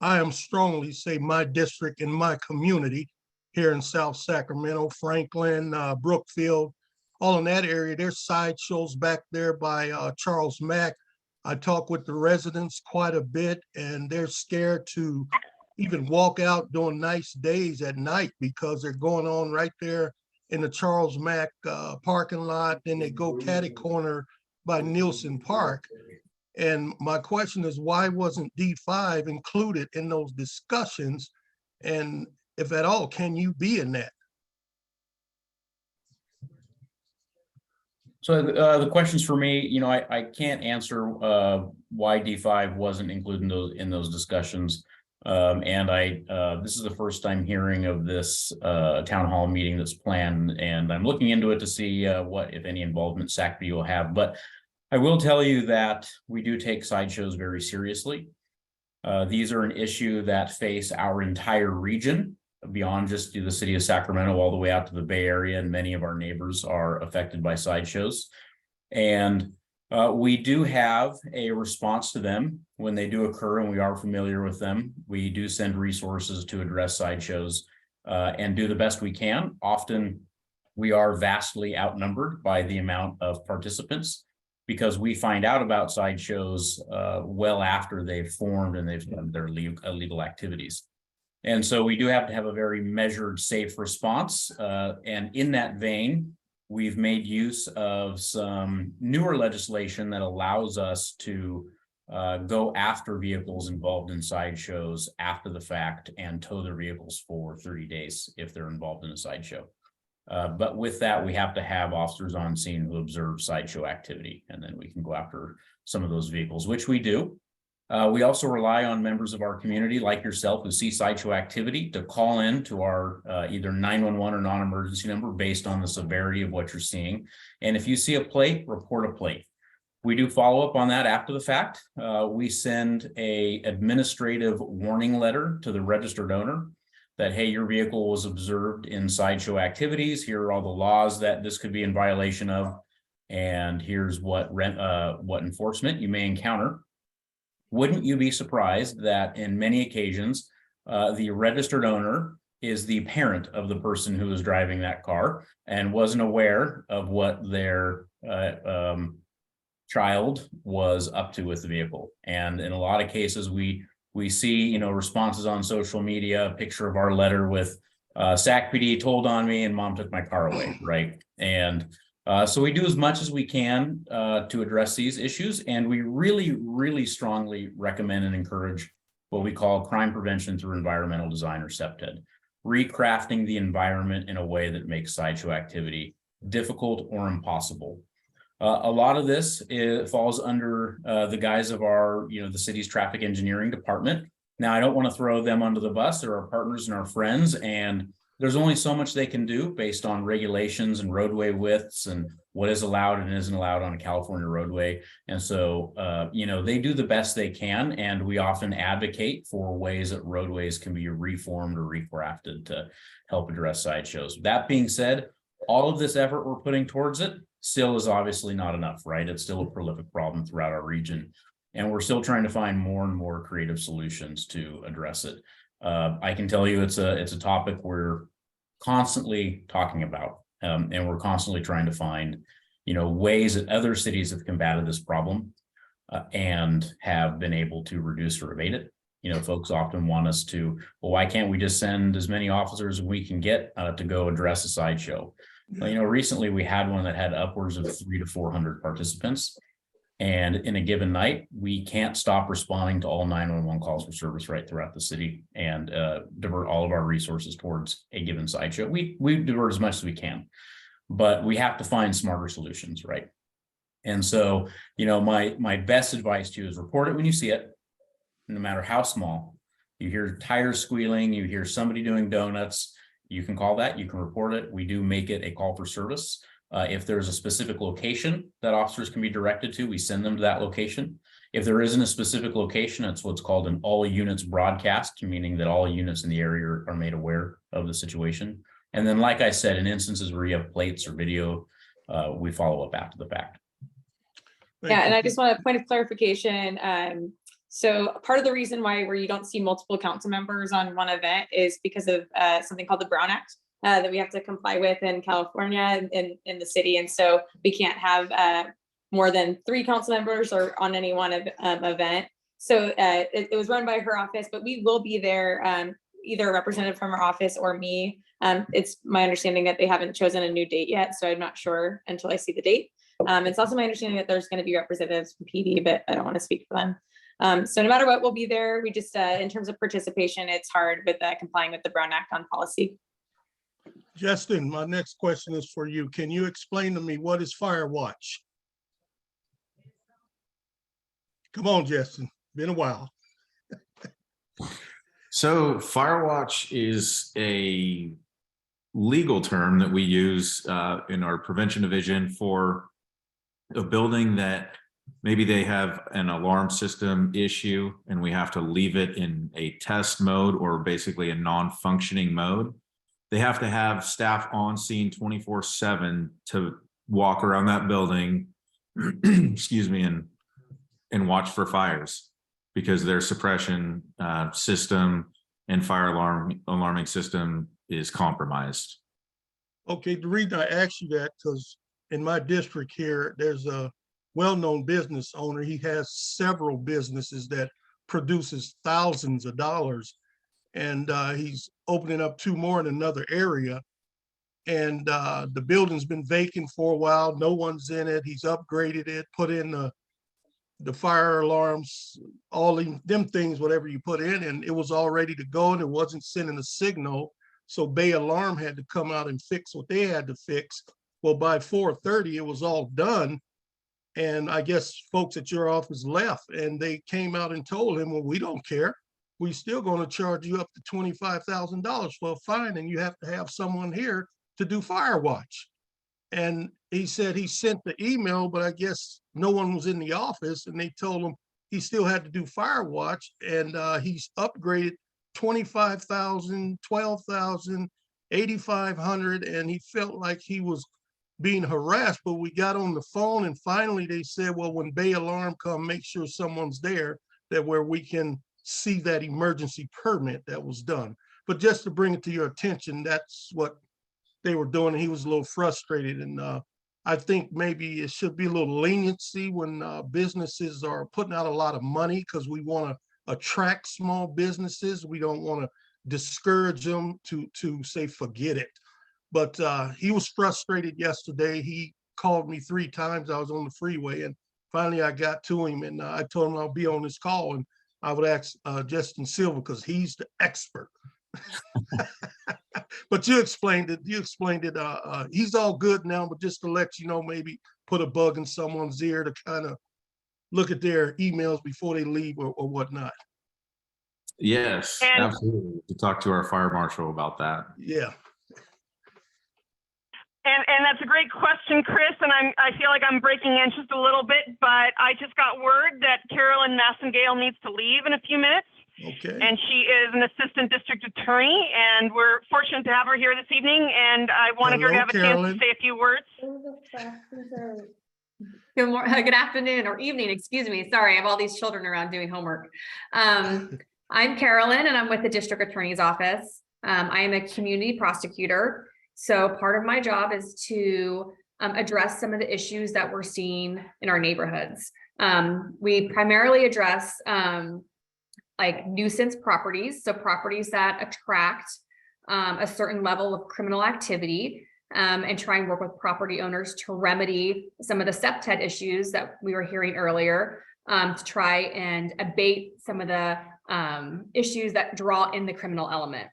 I am strongly say my district and my community here in South Sacramento, Franklin, Brookfield, all in that area. There's sideshows back there by Charles Mack. I talk with the residents quite a bit, and they're scared to even walk out during nice days at night because they're going on right there in the Charles Mack parking lot. Then they go catty corner by Nielsen Park. And my question is, why wasn't D5 included in those discussions? And if at all, can you be in that? So the questions for me, you know, I can't answer why D5 wasn't included in those discussions. And this is the first time hearing of this town hall meeting that's planned, and I'm looking into it to see what, if any, involvement SacPD will have. But I will tell you that we do take sideshows very seriously. These are an issue that face our entire region, beyond just the city of Sacramento, all the way out to the Bay Area, and many of our neighbors are affected by sideshows. And we do have a response to them when they do occur, and we are familiar with them. We do send resources to address sideshows and do the best we can. Often we are vastly outnumbered by the amount of participants, because we find out about sideshows well after they've formed and they've done their illegal activities. And so we do have to have a very measured, safe response. And in that vein, we've made use of some newer legislation that allows us to go after vehicles involved in sideshows after the fact and tow their vehicles for 30 days if they're involved in a sideshow. But with that, we have to have officers on scene who observe sideshow activity, and then we can go after some of those vehicles, which we do. We also rely on members of our community like yourself who see sideshow activity to call in to our either 911 or non-emergency number based on the severity of what you're seeing. And if you see a plate, report a plate. We do follow up on that after the fact. We send a administrative warning letter to the registered owner that, hey, your vehicle was observed in sideshow activities. Here are all the laws that this could be in violation of, and here's what enforcement you may encounter. Wouldn't you be surprised that in many occasions, the registered owner is the parent of the person who was driving that car and wasn't aware of what their child was up to with the vehicle. And in a lot of cases, we see, responses on social media, a picture of our letter with SacPD told on me and mom took my car away, right? And so we do as much as we can to address these issues. And we really, really strongly recommend and encourage what we call crime prevention through environmental design, or CPTED, recrafting the environment in a way that makes sideshow activity difficult or impossible. A lot of this falls under the guise of our, the city's traffic engineering department. Now, I don't want to throw them under the bus. They're our partners and our friends, and there's only so much they can do based on regulations and roadway widths and what is allowed and isn't allowed on a California roadway. And so, they do the best they can, and we often advocate for ways that roadways can be reformed or recrafted to help address sideshows. That being said, all of this effort we're putting towards it still is obviously not enough, right? It's still a prolific problem throughout our region, and we're still trying to find more and more creative solutions to address it. I can tell you it's a topic we're constantly talking about, and we're constantly trying to find, ways that other cities have combated this problem and have been able to reduce or abate it. Folks often want us to, well, why can't we just send as many officers as we can get to go address a sideshow? Well, recently we had one that had upwards of 300 to 400 participants. And in a given night, we can't stop responding to all 911 calls for service right throughout the city and divert all of our resources towards a given sideshow. We divert as much as we can, but we have to find smarter solutions, right? And so, my best advice to you is report it when you see it, no matter how small. You hear tires squealing, you hear somebody doing donuts, you can call that, you can report it. We do make it a call for service. If there's a specific location that officers can be directed to, we send them to that location. If there isn't a specific location, it's what's called an all units broadcast, meaning that all units in the area are made aware of the situation. And then, like I said, in instances where you have plates or video, we follow up after the fact. Yeah, and I just want a point of clarification. So part of the reason why you don't see multiple council members on one event is because of something called the Brown Act that we have to comply with in California and in the city. And so we can't have more than 3 council members or on any one event. So it was run by her office, but we will be there, either a representative from her office or me. It's my understanding that they haven't chosen a new date yet, so I'm not sure until I see the date. It's also my understanding that there's going to be representatives from PD, but I don't want to speak for them. So no matter what, we'll be there. We just, in terms of participation, it's hard with complying with the Brown Act on policy. Justin, my next question is for you. Can you explain to me what is Fire Watch? Come on, Justin. Been a while. So Firewatch is a legal term that we use in our prevention division for a building that maybe they have an alarm system issue and we have to leave it in a test mode or basically a non-functioning mode. They have to have staff on scene 24/7 to walk around that building, excuse me, and watch for fires because their suppression system and fire alarming system is compromised. Okay, the reason I asked you that, because in my district here, there's a well-known business owner. He has several businesses that produces thousands of dollars, and he's opening up 2 more in another area. And the building's been vacant for a while. No one's in it. He's upgraded it, put in the fire alarms, all them things, whatever you put in, and it was all ready to go and it wasn't sending a signal. So Bay Alarm had to come out and fix what they had to fix. Well, by 4:30, it was all done. And I guess folks at your office left and they came out and told him, well, we don't care. We're still going to charge you up to $25,000 for a fine, and you have to have someone here to do fire watch. And he said he sent the email, but I guess no one was in the office, and they told him he still had to do fire watch, and he's upgraded 25,000, 12,000, 8,500, and he felt like he was being harassed. But we got on the phone, and finally they said, well, when Bay Alarm come, make sure someone's there, that where we can see that emergency permit that was done. But just to bring it to your attention, that's what they were doing. And he was a little frustrated. And I think maybe it should be a little leniency when businesses are putting out a lot of money, because we want to attract small businesses. We don't want to discourage them to say, forget it. But he was frustrated yesterday. He called me 3 times. I was on the freeway, and finally I got to him, and I told him I'll be on this call, and I would ask Justin Sylvia, because he's the expert. But you explained it. He's all good now, but just to let you know, maybe put a bug in someone's ear to kind of look at their emails before they leave or whatnot. Yes, absolutely. To talk to our fire marshal about that. Yeah. And that's a great question, Chris. And I feel like I'm breaking in just a little bit, but I just got word that Carolyn Massengale needs to leave in a few minutes. Okay. And she is an assistant district attorney, and we're fortunate to have her here this evening. And I wanted her to have a chance to say a few words. Good afternoon or evening, excuse me. Sorry, I have all these children around doing homework. I'm Carolyn, and I'm with the district attorney's office. I am a community prosecutor. So part of my job is to address some of the issues that we're seeing in our neighborhoods. We primarily address like nuisance properties, so properties that attract a certain level of criminal activity, and try and work with property owners to remedy some of the SEPTED issues that we were hearing earlier, to try and abate some of the issues that draw in the criminal element.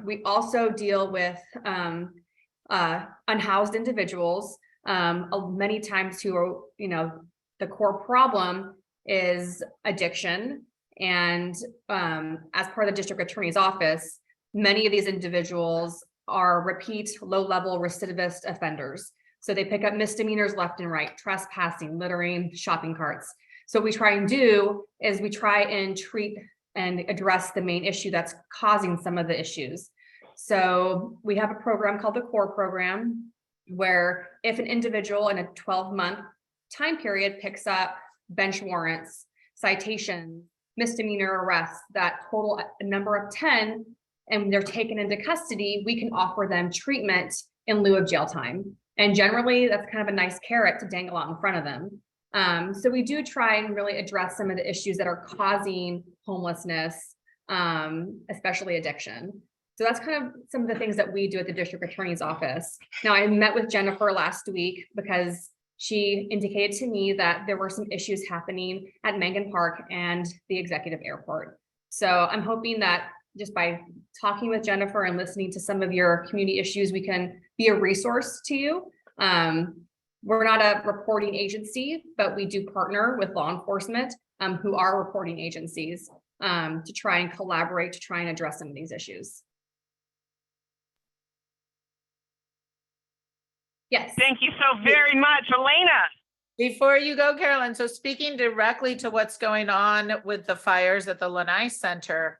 We also deal with unhoused individuals, many times who are, the core problem is addiction. And as part of the district attorney's office, many of these individuals are repeat low-level recidivist offenders. So they pick up misdemeanors left and right, trespassing, littering, shopping carts. So what we try and do is we try and treat and address the main issue that's causing some of the issues. So we have a program called the CORE program, where if an individual in a 12-month time period picks up bench warrants, citations, misdemeanor arrests, that total a number of 10, and they're taken into custody, we can offer them treatment in lieu of jail time. And generally that's kind of a nice carrot to dangle out in front of them. So we do try and really address some of the issues that are causing homelessness, especially addiction. So that's kind of some of the things that we do at the district attorney's office. Now, I met with Jennifer last week because she indicated to me that there were some issues happening at Mangan Park and the executive airport. So I'm hoping that just by talking with Jennifer and listening to some of your community issues, we can be a resource to you. We're not a reporting agency, but we do partner with law enforcement who are reporting agencies to try and collaborate to try and address some of these issues. Yes. Thank you so very much, Elena. Before you go, Carolyn, so speaking directly to what's going on with the fires at the Lanai Center,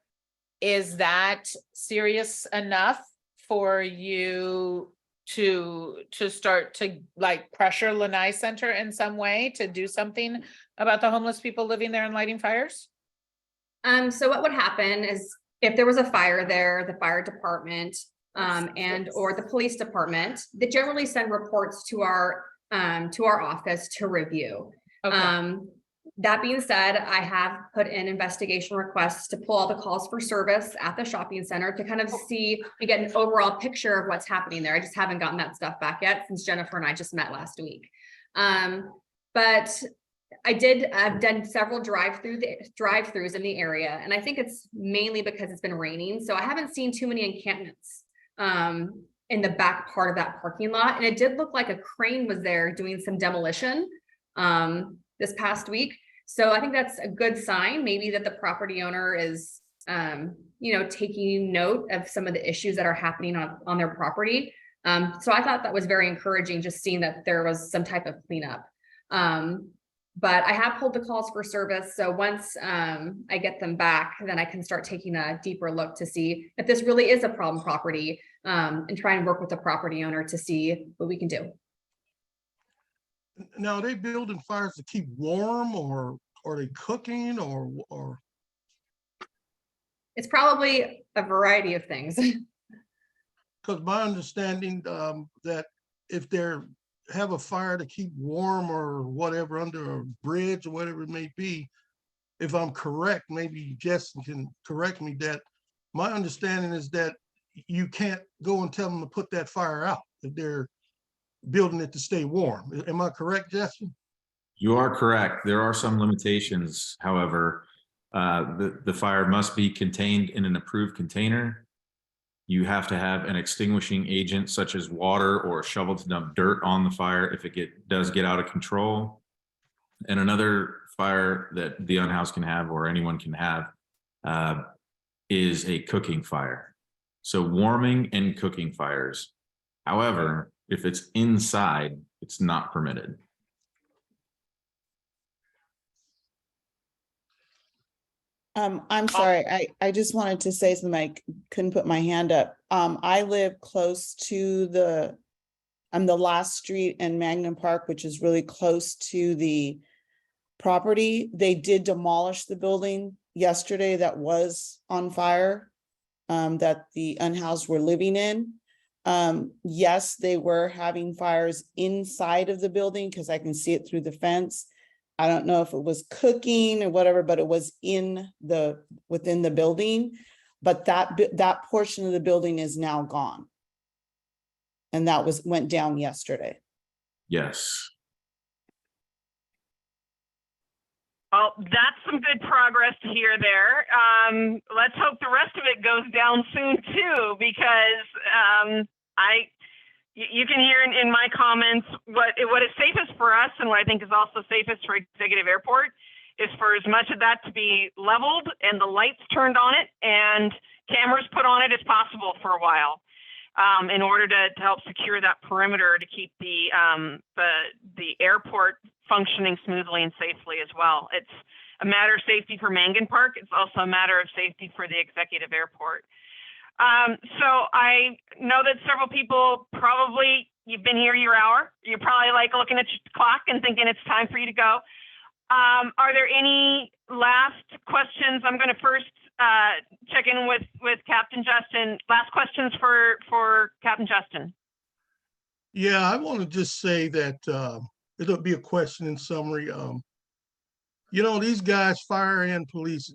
is that serious enough for you to start to like pressure Lanai Center in some way to do something about the homeless people living there and lighting fires? So what would happen is if there was a fire there, the fire department and or the police department, they generally send reports to our office to review. Okay. That being said, I have put in investigation requests to pull all the calls for service at the shopping center to kind of see and get an overall picture of what's happening there. I just haven't gotten that stuff back yet since Jennifer and I just met last week. But I've done several drive-throughs in the area, and I think it's mainly because it's been raining. So I haven't seen too many encampments in the back part of that parking lot. And it did look like a crane was there doing some demolition this past week. So I think that's a good sign, maybe that the property owner is, taking note of some of the issues that are happening on their property. So I thought that was very encouraging, just seeing that there was some type of cleanup. But I have pulled the calls for service. So once I get them back, then I can start taking a deeper look to see if this really is a problem property, and try and work with the property owner to see what we can do. Now, are they building fires to keep warm, or are they cooking, or? It's probably a variety of things. Because my understanding that if they're have a fire to keep warm or whatever under a bridge or whatever it may be, if I'm correct, maybe Justin can correct me, that my understanding is that you can't go and tell them to put that fire out if they're building it to stay warm. Am I correct, Justin? You are correct. There are some limitations. However, the fire must be contained in an approved container. You have to have an extinguishing agent such as water or a shovel to dump dirt on the fire if it does get out of control. And another fire that the unhoused can have, or anyone can have, is a cooking fire. So warming and cooking fires. However, if it's inside, it's not permitted. I'm sorry, I just wanted to say something. I couldn't put my hand up. I live close to I'm the last street in Mangan Park, which is really close to the property. They did demolish the building yesterday that was on fire, that the unhoused were living in. Yes, they were having fires inside of the building because I can see it through the fence. I don't know if it was cooking or whatever, but it was within the building. But that portion of the building is now gone. And that went down yesterday. Yes. Well, that's some good progress to hear there. Let's hope the rest of it goes down soon too, because you can hear in my comments what is safest for us, and what I think is also safest for Executive Airport, is for as much of that to be leveled and the lights turned on it and cameras put on it as possible for a while, in order to help secure that perimeter to keep the airport functioning smoothly and safely as well. It's a matter of safety for Mangan Park. It's also a matter of safety for the Executive Airport. So I know that several people you've been here your hour. You're probably like looking at your clock and thinking it's time for you to go. Are there any last questions? I'm going to first check in with Captain Justin. Last questions for Captain Justin. Yeah, I want to just say that it'll be a question in summary. These guys, fire and police,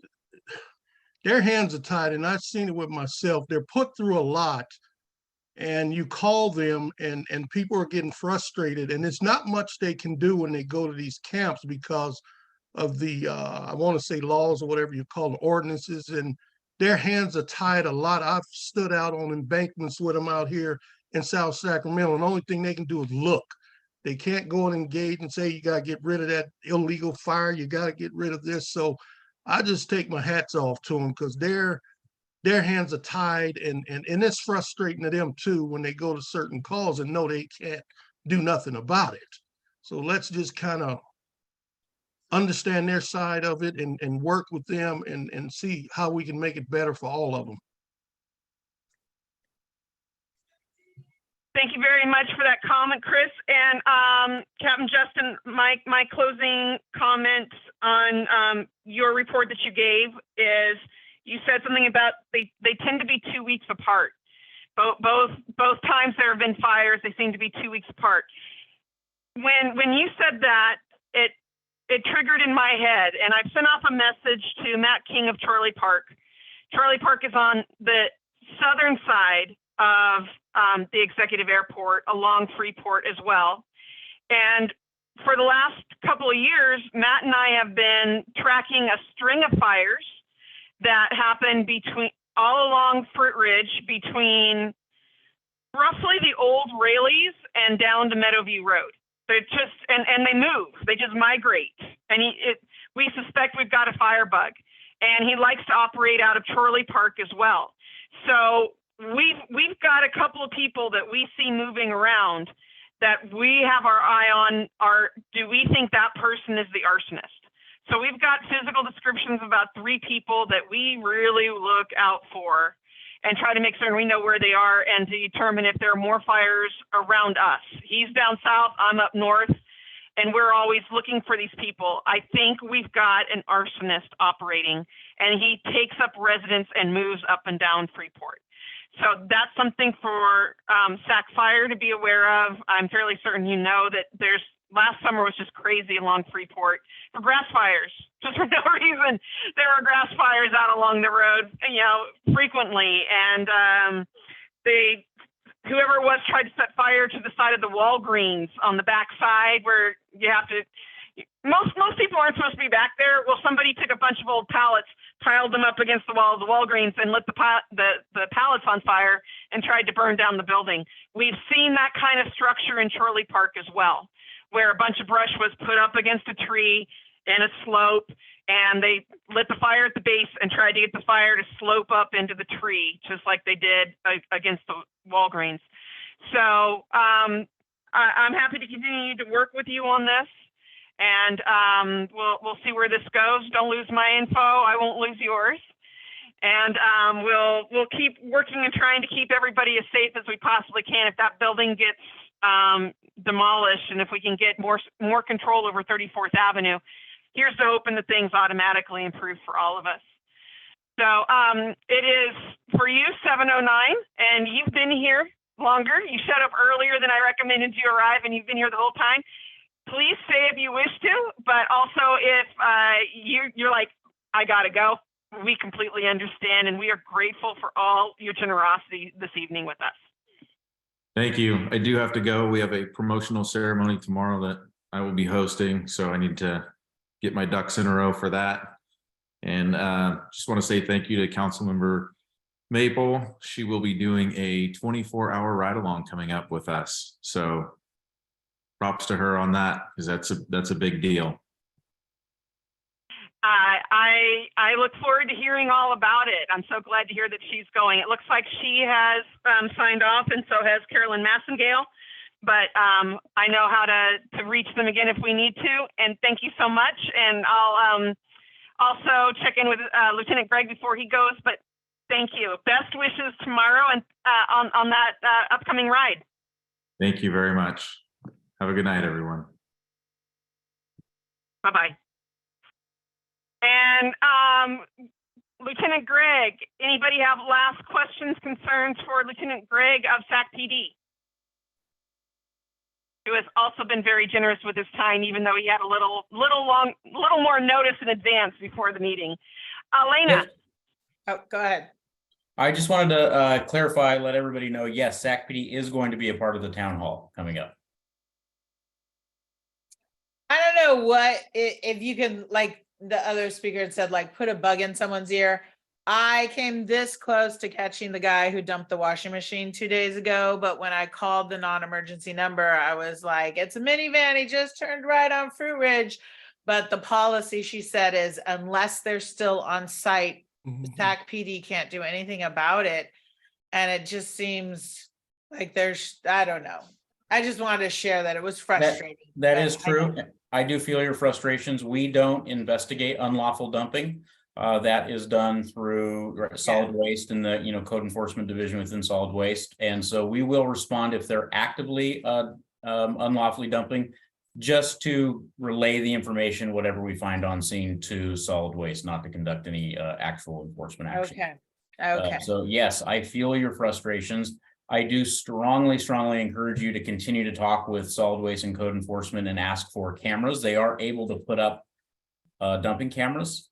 their hands are tied, and I've seen it with myself. They're put through a lot, and you call them, and people are getting frustrated, and it's not much they can do when they go to these camps because of the, I want to say laws or whatever you call them, ordinances, and their hands are tied a lot. I've stood out on embankments with them out here in South Sacramento, and the only thing they can do is look. They can't go and engage and say, you got to get rid of that illegal fire, you got to get rid of this. So I just take my hats off to them, because their hands are tied, and it's frustrating to them too when they go to certain calls and know they can't do nothing about it. So let's just kind of understand their side of it and work with them and see how we can make it better for all of them. Thank you very much for that comment, Chris. And Captain Justin, my closing comments on your report that you gave is, you said something about they tend to be 2 weeks apart. Both times there have been fires, they seem to be 2 weeks apart. When you said that, it triggered in my head, and I've sent off a message to Matt King of Charlie Park. Charlie Park is on the southern side of the Executive Airport, along Freeport as well. And for the last couple of years, Matt and I have been tracking a string of fires that happened all along Fruit Ridge between roughly the old Rayleighs and down to Meadowview Road. They're just, and they move, they just migrate. And we suspect we've got a fire bug, and he likes to operate out of Chorley Park as well. So we've got a couple of people that we see moving around that we have our eye on. Do we think that person is the arsonist? So we've got physical descriptions of about 3 people that we really look out for and try to make certain we know where they are and to determine if there are more fires around us. He's down south, I'm up north, and we're always looking for these people. I think we've got an arsonist operating, and he takes up residence and moves up and down Freeport. So that's something for SacFire to be aware of. I'm fairly certain you know that last summer was just crazy along Freeport for grass fires, just for no reason. There were grass fires out along the road, frequently. And whoever it was tried to set fire to the side of the Walgreens on the back side where you have to, most people aren't supposed to be back there. Well, somebody took a bunch of old pallets, piled them up against the wall of the Walgreens and lit the pallets on fire and tried to burn down the building. We've seen that kind of structure in Chorley Park as well, where a bunch of brush was put up against a tree and a slope, and they lit the fire at the base and tried to get the fire to slope up into the tree, just like they did against the Walgreens. So I'm happy to continue to work with you on this, and we'll see where this goes. Don't lose my info. I won't lose yours. And we'll keep working and trying to keep everybody as safe as we possibly can. If that building gets demolished, and if we can get more control over 34th Avenue, here's the hoping that things automatically improve for all of us. So it is for you 7:09, and you've been here longer. You showed up earlier than I recommended you arrive, and you've been here the whole time. Please stay if you wish to, but also if you're like, I gotta go, we completely understand, and we are grateful for all your generosity this evening with us. Thank you. I do have to go. We have a promotional ceremony tomorrow that I will be hosting, so I need to get my ducks in a row for that. And just want to say thank you to Councilmember Maple. She will be doing a 24-hour ride-along coming up with us. So props to her on that, because that's a big deal. I look forward to hearing all about it. I'm so glad to hear that she's going. It looks like she has signed off, and so has Carolyn Massengale. But I know how to reach them again if we need to. And thank you so much. And I'll also check in with Lieutenant Greg before he goes. But thank you. Best wishes tomorrow and on that upcoming ride. Thank you very much. Have a good night, everyone. Bye-bye. And Lieutenant Greg, anybody have last questions, concerns for Lieutenant Greg of SacPD? Who has also been very generous with his time, even though he had a little more notice in advance before the meeting. Elena. Yes. Oh, go ahead. I just wanted to clarify, let everybody know, yes, SacPD is going to be a part of the town hall coming up. I don't know if you can, like the other speaker had said, like put a bug in someone's ear. I came this close to catching the guy who dumped the washing machine 2 days ago, but when I called the non-emergency number, I was like, it's a minivan, he just turned right on Fruit Ridge. But the policy, she said, is unless they're still on site, SacPD can't do anything about it. And it just seems like I don't know. I just wanted to share that it was frustrating. That is true. I do feel your frustrations. We don't investigate unlawful dumping. That is done through solid waste and the code enforcement division within solid waste. And so we will respond if they're actively unlawfully dumping, just to relay the information, whatever we find on scene, to solid waste, not to conduct any actual enforcement action. Okay. So yes, I feel your frustrations. I do strongly encourage you to continue to talk with solid waste and code enforcement and ask for cameras. They are able to put up dumping cameras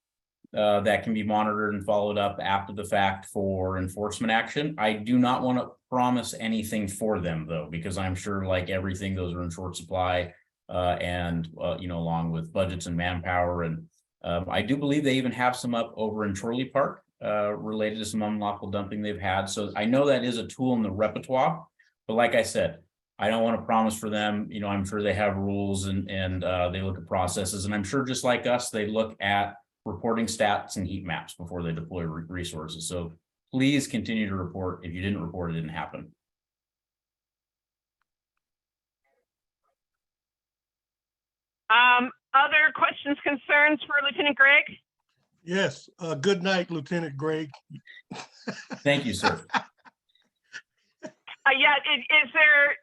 that can be monitored and followed up after the fact for enforcement action. I do not want to promise anything for them though, because I'm sure, like everything, those are in short supply. and along with budgets and manpower. And I do believe they even have some up over in Chorley Park related to some unlawful dumping they've had. So I know that is a tool in the repertoire, but like I said, I don't want to promise for them. I'm sure they have rules and they look at processes, and I'm sure just like us, they look at reporting stats and heat maps before they deploy resources. So please continue to report. If you didn't report, it didn't happen. Other questions, concerns for Lieutenant Greg? Yes, good night, Lieutenant Greg. Thank you, sir. Yeah, is there,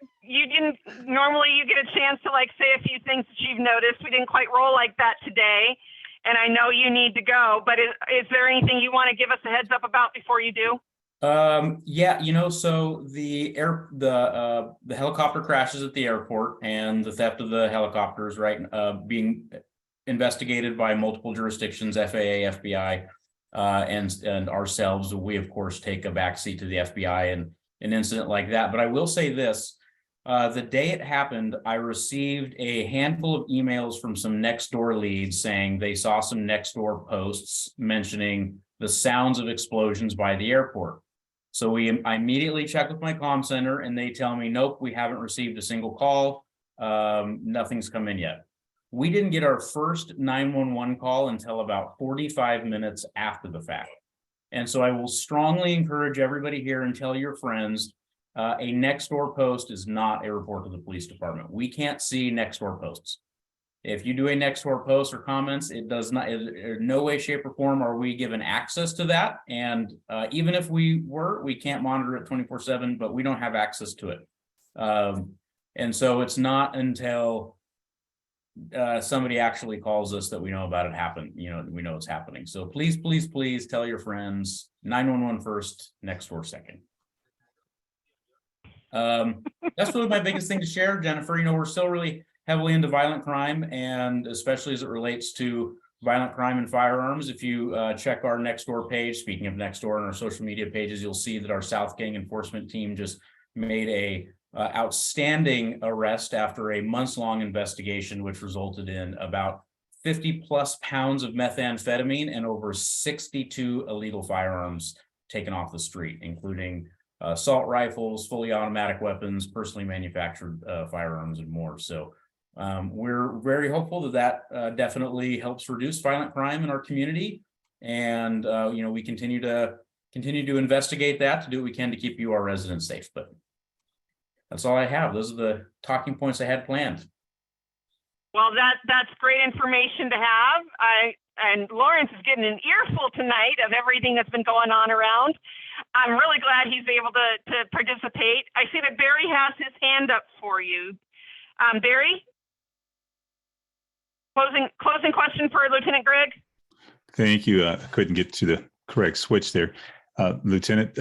normally you get a chance to say a few things that you've noticed. We didn't quite roll like that today, and I know you need to go, but is there anything you want to give us a heads up about before you do? Yeah, so the helicopter crashes at the airport and the theft of the helicopters, right, being investigated by multiple jurisdictions, FAA, FBI, and ourselves. We of course take a backseat to the FBI and an incident like that. But I will say this, the day it happened, I received a handful of emails from some Nextdoor leads saying they saw some Nextdoor posts mentioning the sounds of explosions by the airport. So I immediately checked with my comm center and they tell me, nope, we haven't received a single call. Nothing's come in yet. We didn't get our first 911 call until about 45 minutes after the fact. And so I will strongly encourage everybody here and tell your friends, a Nextdoor post is not a report to the police department. We can't see Nextdoor posts. If you do a Nextdoor post or comments, it does not, in no way, shape, or form are we given access to that. And even if we were, we can't monitor it 24/7, but we don't have access to it. And so it's not until somebody actually calls us that we know about it happen. We know it's happening. So please, please, please tell your friends, 911 first, Nextdoor second. That's really my biggest thing to share, Jennifer. We're still really heavily into violent crime, and especially as it relates to violent crime and firearms. If you check our Nextdoor page, speaking of Nextdoor and our social media pages, you'll see that our South Gang enforcement team just made a outstanding arrest after a months-long investigation, which resulted in about 50+ pounds of methamphetamine and over 62 illegal firearms taken off the street, including assault rifles, fully automatic weapons, personally manufactured firearms, and more. So we're very hopeful that definitely helps reduce violent crime in our community. And, we continue to investigate that, to do what we can to keep you, our residents, safe. But that's all I have. Those are the talking points I had planned. Well, that's great information to have. And Lawrence is getting an earful tonight of everything that's been going on around. I'm really glad he's able to participate. I see that Barry has his hand up for you. Barry? Closing question for Lieutenant Greg? Thank you. I couldn't get to the correct switch there. Lieutenant,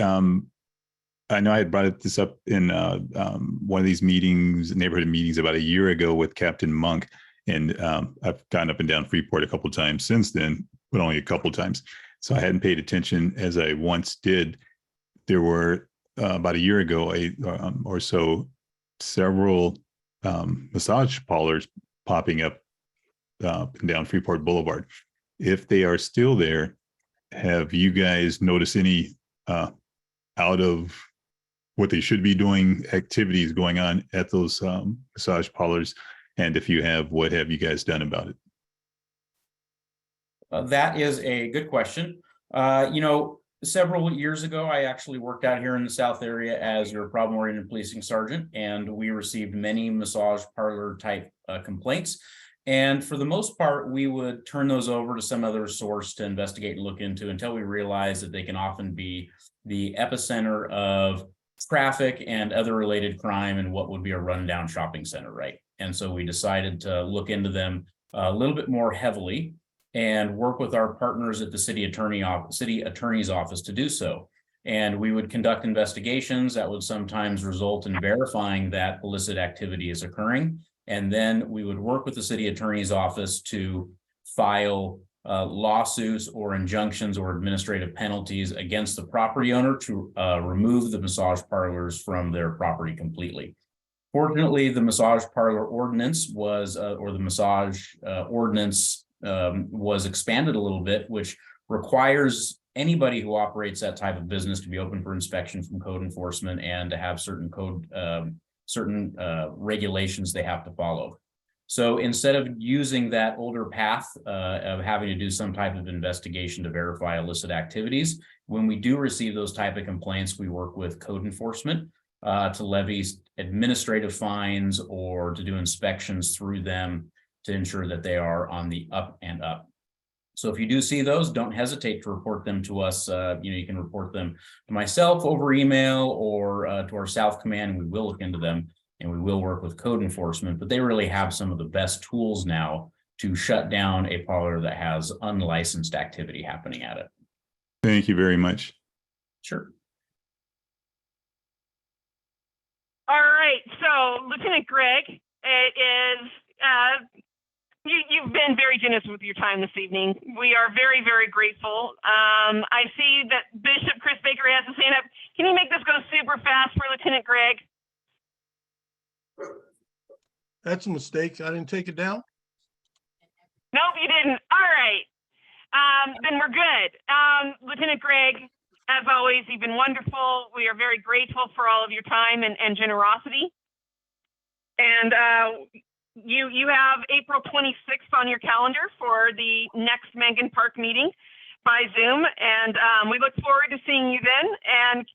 I know I had brought this up in one of these meetings, neighborhood meetings about a year ago with Captain Monk. And I've gone up and down Freeport a couple of times since then, but only a couple of times. So I hadn't paid attention as I once did. There were about a year ago or so, several massage parlors popping up and down Freeport Boulevard. If they are still there, have you guys noticed any out of what they should be doing activities going on at those massage parlors? And if you have, what have you guys done about it? That is a good question. Several years ago, I actually worked out here in the South area as your problem-oriented policing sergeant, and we received many massage parlor type complaints. And for the most part, we would turn those over to some other source to investigate and look into until we realized that they can often be the epicenter of traffic and other related crime and what would be a rundown shopping center, right? And so we decided to look into them a little bit more heavily and work with our partners at the city attorney's office to do so. And we would conduct investigations that would sometimes result in verifying that illicit activity is occurring. And then we would work with the city attorney's office to file lawsuits or injunctions or administrative penalties against the property owner to remove the massage parlors from their property completely. Fortunately, the massage parlor ordinance was, or the massage ordinance was expanded a little bit, which requires anybody who operates that type of business to be open for inspection from code enforcement and to have certain regulations they have to follow. So instead of using that older path of having to do some type of investigation to verify illicit activities, when we do receive those type of complaints, we work with code enforcement to levy administrative fines or to do inspections through them to ensure that they are on the up and up. So if you do see those, don't hesitate to report them to us. You can report them to myself over email or to our South Command, and we will look into them and we will work with code enforcement. But they really have some of the best tools now to shut down a parlor that has unlicensed activity happening at it. Thank you very much. Sure. All right, so Lieutenant Greg, it is, you've been very generous with your time this evening. We are very, very grateful. I see that Bishop Chris Baker has his hand up. Can you make this go super fast for Lieutenant Greg? That's a mistake. I didn't take it down. Nope, you didn't. All right, then we're good. Lieutenant Greg, as always, you've been wonderful. We are very grateful for all of your time and generosity. And you have April 26th on your calendar for the next Mangan Park meeting by Zoom. And we look forward to seeing you then and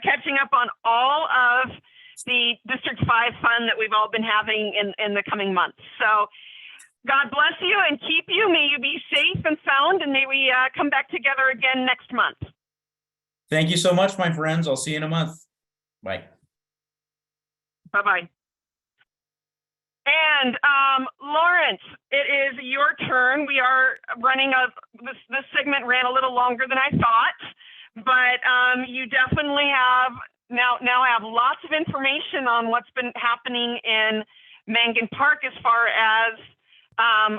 catching up on all of the District 5 fun that we've all been having in the coming months. So God bless you and keep you. May you be safe and sound, and may we come back together again next month. Thank you so much, my friends. I'll see you in a month. Bye. Bye-bye. And Lawrence, it is your turn. We are running this segment ran a little longer than I thought, but you definitely have now have lots of information on what's been happening in Mangan Park as far as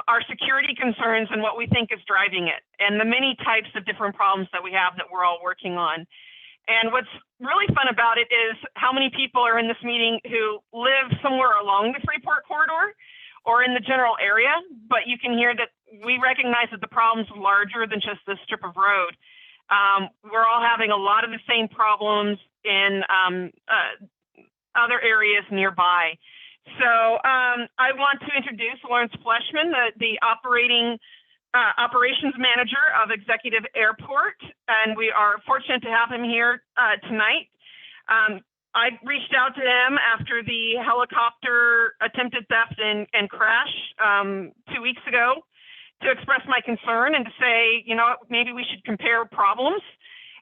our security concerns and what we think is driving it, and the many types of different problems that we have that we're all working on. And what's really fun about it is how many people are in this meeting who live somewhere along the Freeport corridor or in the general area, but you can hear that we recognize that the problem's larger than just this strip of road. We're all having a lot of the same problems in other areas nearby. So I want to introduce Lawrence Fleshman, the operations manager of Executive Airport, and we are fortunate to have him here tonight. I reached out to him after the helicopter attempted theft and crash 2 weeks ago to express my concern and to say, you know, maybe we should compare problems.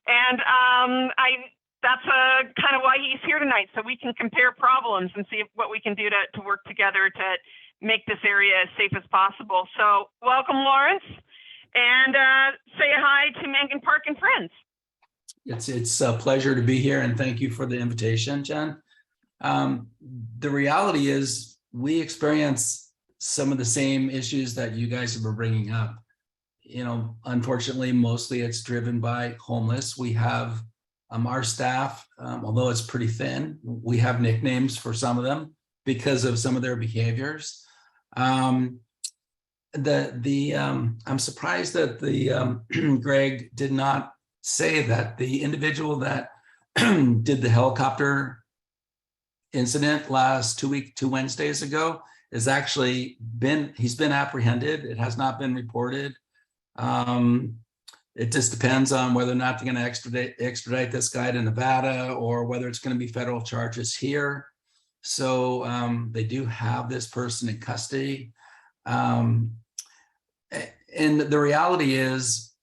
And that's kind of why he's here tonight, so we can compare problems and see what we can do to work together to make this area as safe as possible. So welcome, Lawrence, and say hi to Mangan Park and friends. It's a pleasure to be here, and thank you for the invitation, Jen. The reality is we experience some of the same issues that you guys have been bringing up. You know, unfortunately, mostly it's driven by homeless. We have our staff, although it's pretty thin, we have nicknames for some of them because of some of their behaviors. I'm surprised that Greg did not say that the individual that did the helicopter incident last 2 Wednesdays ago is actually he's been apprehended. It has not been reported. It just depends on whether or not they're going to extradite this guy to Nevada or whether it's going to be federal charges here. So they do have this person in custody. And the reality is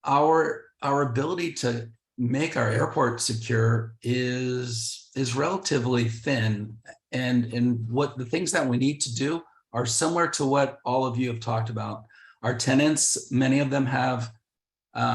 our ability to make our airport secure is relatively thin. And what the things that we need to do are similar to what all of you have talked about. Our tenants, many of them have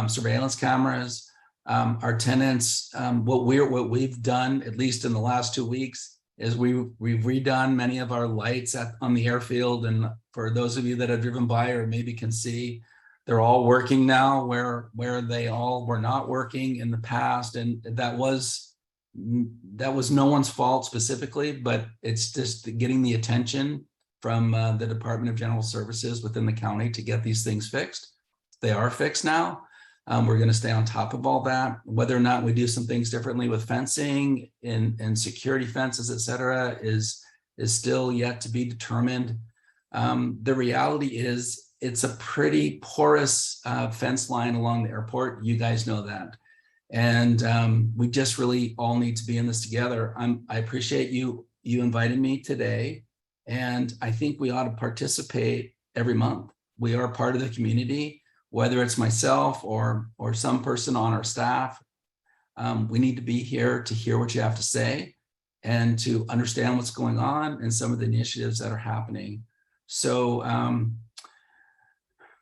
surveillance cameras. Our tenants, what we've done, at least in the last 2 weeks, is we've redone many of our lights on the airfield. And for those of you that have driven by or maybe can see, they're all working now where they all were not working in the past. And that was that was no one's fault specifically, but it's just getting the attention from the Department of General Services within the county to get these things fixed. They are fixed now. We're going to stay on top of all that. Whether or not we do some things differently with fencing and security fences, et cetera, is still yet to be determined. The reality is it's a pretty porous fence line along the airport. You guys know that. And we just really all need to be in this together. I appreciate you invited me today. And I think we ought to participate every month. We are part of the community, whether it's myself or some person on our staff. We need to be here to hear what you have to say and to understand what's going on and some of the initiatives that are happening. So,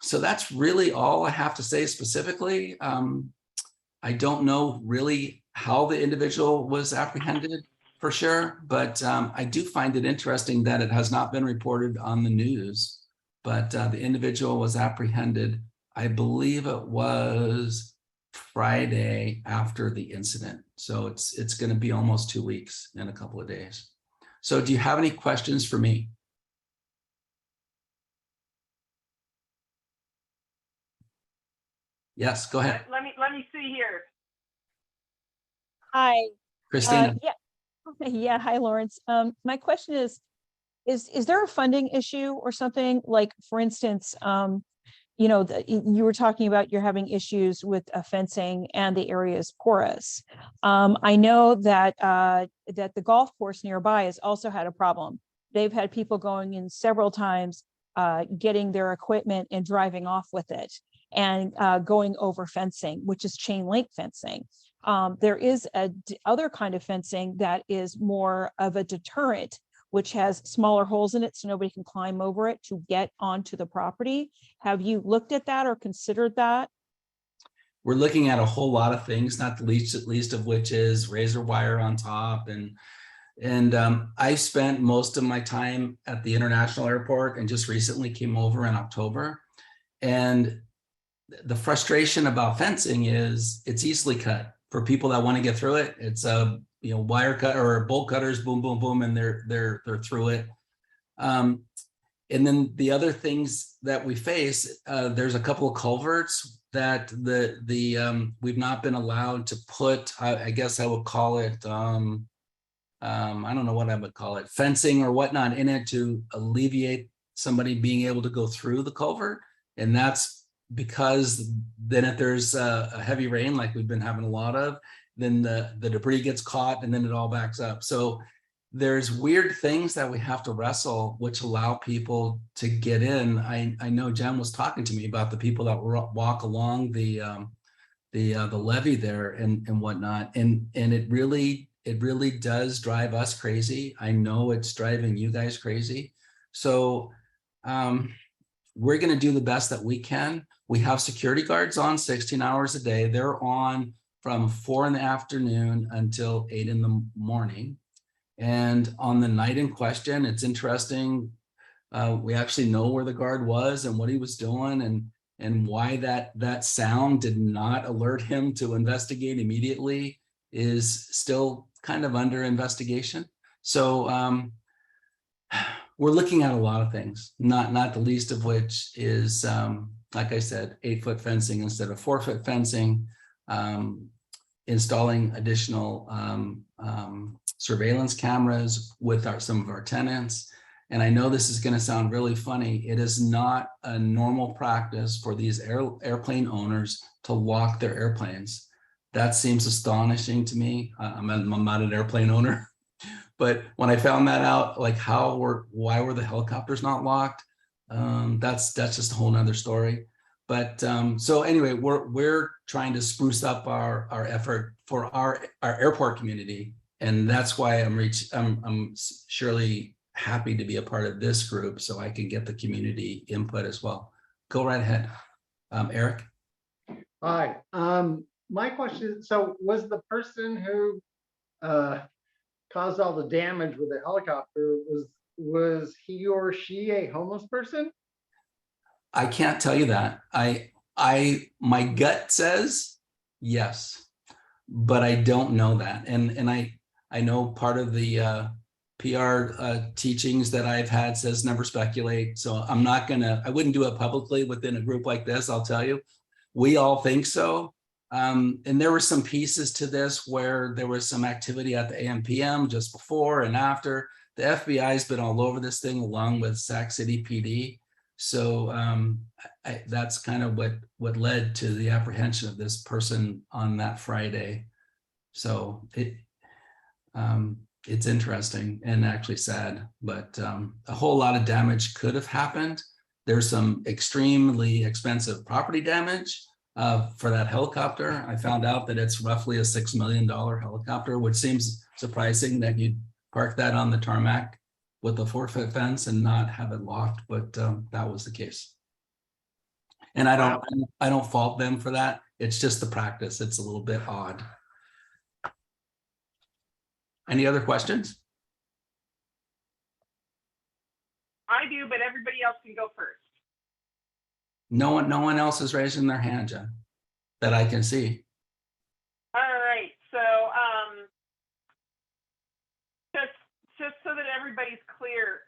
so that's really all I have to say specifically. I don't know really how the individual was apprehended for sure, but I do find it interesting that it has not been reported on the news, but the individual was apprehended. I believe it was Friday after the incident. So it's going to be almost 2 weeks in a couple of days. So do you have any questions for me? Yes, go ahead. Let me see here. Hi. Christina. Yeah. Hi, Lawrence. My question is there a funding issue or something? Like, for instance, you know, you were talking about you're having issues with fencing and the area is porous. I know that that the golf course nearby has also had a problem. They've had people going in several times, getting their equipment and driving off with it, and going over fencing, which is chain link fencing. There is other kind of fencing that is more of a deterrent, which has smaller holes in it so nobody can climb over it to get onto the property. Have you looked at that or considered that? We're looking at a whole lot of things, not the least of which is razor wire on top. And I spent most of my time at the international airport and just recently came over in October. And the frustration about fencing is it's easily cut for people that want to get through it. It's a wire cut or bolt cutters, boom, boom, boom, and they're through it. And then the other things that we face, there's a couple of culverts that we've not been allowed to put. I guess I would call it. I don't know what I would call it, fencing or whatnot in it to alleviate somebody being able to go through the culvert, and that's because then if there's a heavy rain like we've been having a lot of, then the debris gets caught and then it all backs up. So there's weird things that we have to wrestle, which allow people to get in. I know Jen was talking to me about the people that walk along the levee there and whatnot, and it really does drive us crazy. I know it's driving you guys crazy. So we're going to do the best that we can. We have security guards on 16 hours a day. They're on from 4 in the afternoon until 8 in the morning. And on the night in question, it's interesting. We actually know where the guard was and what he was doing and why that sound did not alert him to investigate immediately is still kind of under investigation. So we're looking at a lot of things, not the least of which is, like I said, 8-foot fencing instead of 4-foot fencing, installing additional surveillance cameras with some of our tenants. And I know this is going to sound really funny. It is not a normal practice for these airplane owners to lock their airplanes. That seems astonishing to me. I'm not an airplane owner, but when I found that out, like why were the helicopters not locked? That's just a whole nother story. But so anyway, we're trying to spruce up our effort for our airport community, and that's why I'm surely happy to be a part of this group so I can get the community input as well. Go right ahead, Eric. Hi. My question is, so was the person who caused all the damage with the helicopter, was he or she a homeless person? I can't tell you that. My gut says yes, but I don't know that. And I know part of the PR teachings that I've had says never speculate. So I wouldn't do it publicly within a group like this, I'll tell you. We all think so. And there were some pieces to this where there was some activity at the AMPM just before and after. The FBI's been all over this thing along with Sac City PD. So that's kind of what led to the apprehension of this person on that Friday. So it's interesting and actually sad, but a whole lot of damage could have happened. There's some extremely expensive property damage for that helicopter. I found out that it's roughly a $6 million helicopter, which seems surprising that you'd park that on the tarmac with a 4-foot fence and not have it locked, but that was the case. And I don't fault them for that. It's just the practice. It's a little bit odd. Any other questions? I do, but everybody else can go first. No one else is raising their hand, Jen, that I can see. All right, so just so that everybody's clear,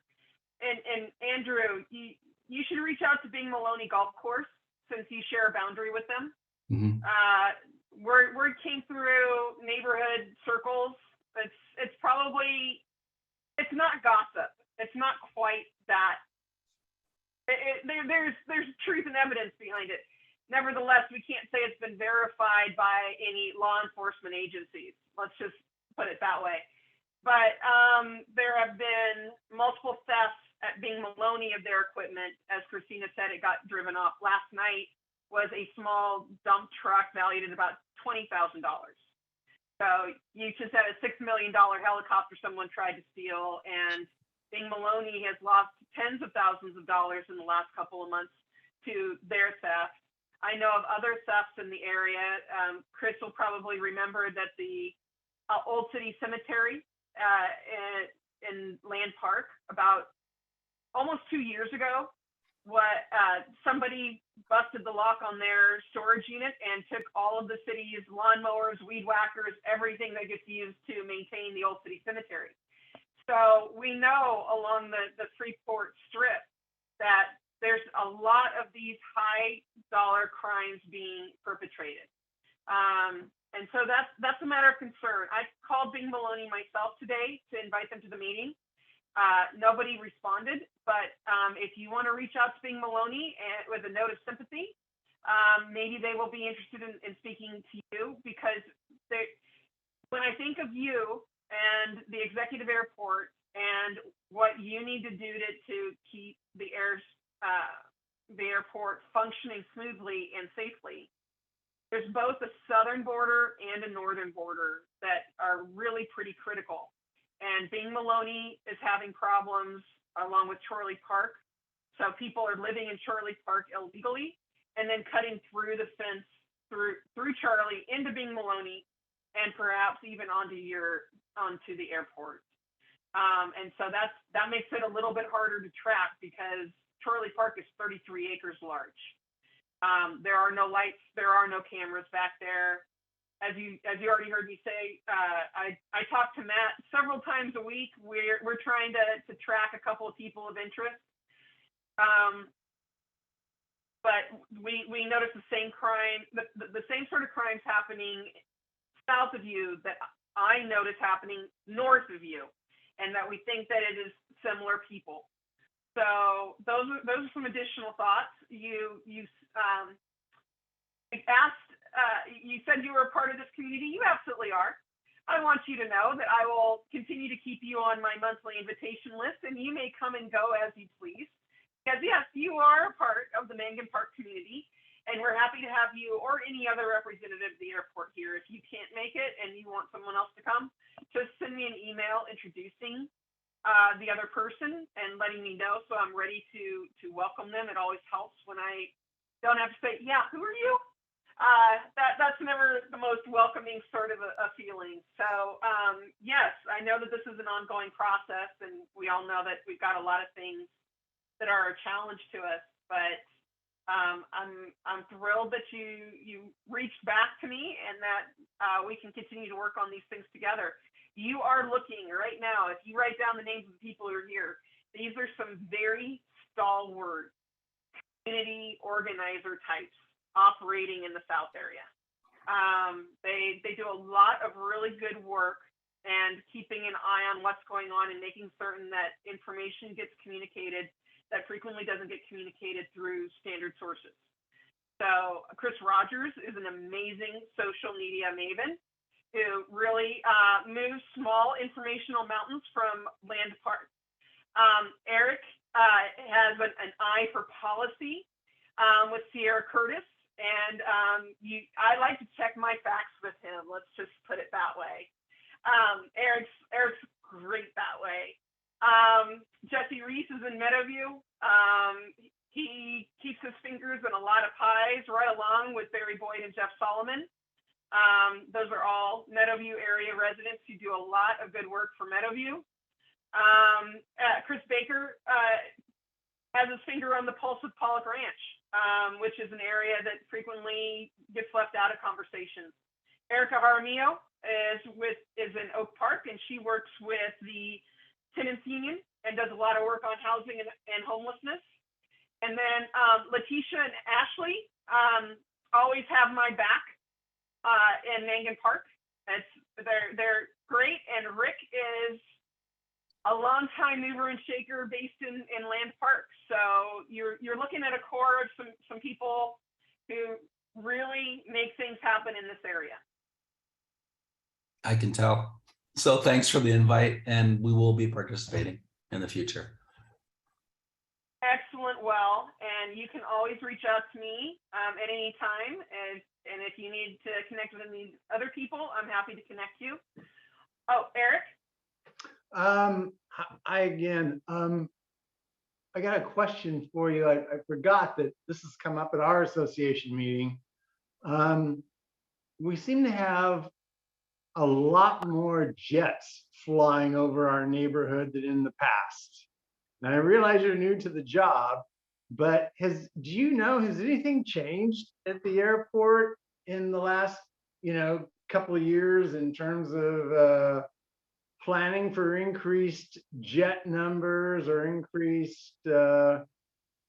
and Andrew, you should reach out to Bing Maloney Golf Course since you share a boundary with them. Mm-hmm. Word came through neighborhood circles. It's probably, it's not gossip. It's not quite that. There's truth and evidence behind it. Nevertheless, we can't say it's been verified by any law enforcement agencies. Let's just put it that way. But there have been multiple thefts at Bing Maloney of their equipment. As Christina said, it got driven off. Last night was a small dump truck valued at about $20,000. So you just had a $6 million helicopter someone tried to steal, and Bing Maloney has lost tens of thousands of dollars in the last couple of months to their theft. I know of other thefts in the area. Chris will probably remember that the Old City Cemetery in Land Park about almost 2 years ago, somebody busted the lock on their storage unit and took all of the city's lawnmowers, weed whackers, everything that gets used to maintain the Old City Cemetery. So we know along the Freeport Strip that there's a lot of these high dollar crimes being perpetrated. And so that's a matter of concern. I called Bing Maloney myself today to invite them to the meeting. Nobody responded, but if you want to reach out to Bing Maloney with a note of sympathy, maybe they will be interested in speaking to you, because when I think of you and the executive airport and what you need to do to keep the airport functioning smoothly and safely, there's both a southern border and a northern border that are really pretty critical. And Bing Maloney is having problems along with Chorley Park. So people are living in Chorley Park illegally and then cutting through the fence through Charlie into Bing Maloney and perhaps even onto the airport. And so that makes it a little bit harder to track, because Chorley Park is 33 acres large. There are no lights, there are no cameras back there. As you already heard me say, I talk to Matt several times a week. We're trying to track a couple of people of interest. But we notice the same crime, the same sort of crimes happening south of you that I notice happening north of you, and that we think that it is similar people. So those are some additional thoughts. You asked, you said you were a part of this community. You absolutely are. I want you to know that I will continue to keep you on my monthly invitation list, and you may come and go as you please. Because yes, you are a part of the Mangan Park community, and we're happy to have you or any other representative of the airport here. If you can't make it and you want someone else to come, just send me an email introducing the other person and letting me know, so I'm ready to welcome them. It always helps when I don't have to say, yeah, who are you? That's never the most welcoming sort of a feeling. So yes, I know that this is an ongoing process, and we all know that we've got a lot of things that are a challenge to us, but I'm thrilled that you reached back to me and that we can continue to work on these things together. You are looking right now, if you write down the names of the people who are here, these are some very stalwart community organizer types operating in the South area. They do a lot of really good work and keeping an eye on what's going on and making certain that information gets communicated that frequently doesn't get communicated through standard sources. So Chris Rogers is an amazing social media maven who really moves small informational mountains from land park. Eric has an eye for policy with Sierra Curtis, and I like to check my facts with him. Let's just put it that way. Eric's great that way. Jesse Reese is in Meadowview. He keeps his fingers in a lot of pies right along with Barry Boyd and Jeff Solomon. Those are all Meadowview area residents who do a lot of good work for Meadowview. Chris Baker has his finger on the pulse of Pollock Ranch, which is an area that frequently gets left out of conversations. Erica Jaramillo is in Oak Park, and she works with the Tenants Union and does a lot of work on housing and homelessness. And then Letitia and Ashley always have my back in Mangan Park. They're great, and Rick is a longtime mover and shaker based in Land Park. So you're looking at a core of some people who really make things happen in this area. I can tell. So thanks for the invite, and we will be participating in the future. Excellent. Well, and you can always reach out to me at any time. And if you need to connect with any other people, I'm happy to connect you. Oh, Eric? I got a question for you. I forgot that this has come up at our association meeting. We seem to have a lot more jets flying over our neighborhood than in the past. And I realize you're new to the job, but has anything changed at the airport in the last, couple of years in terms of planning for increased jet numbers or increased,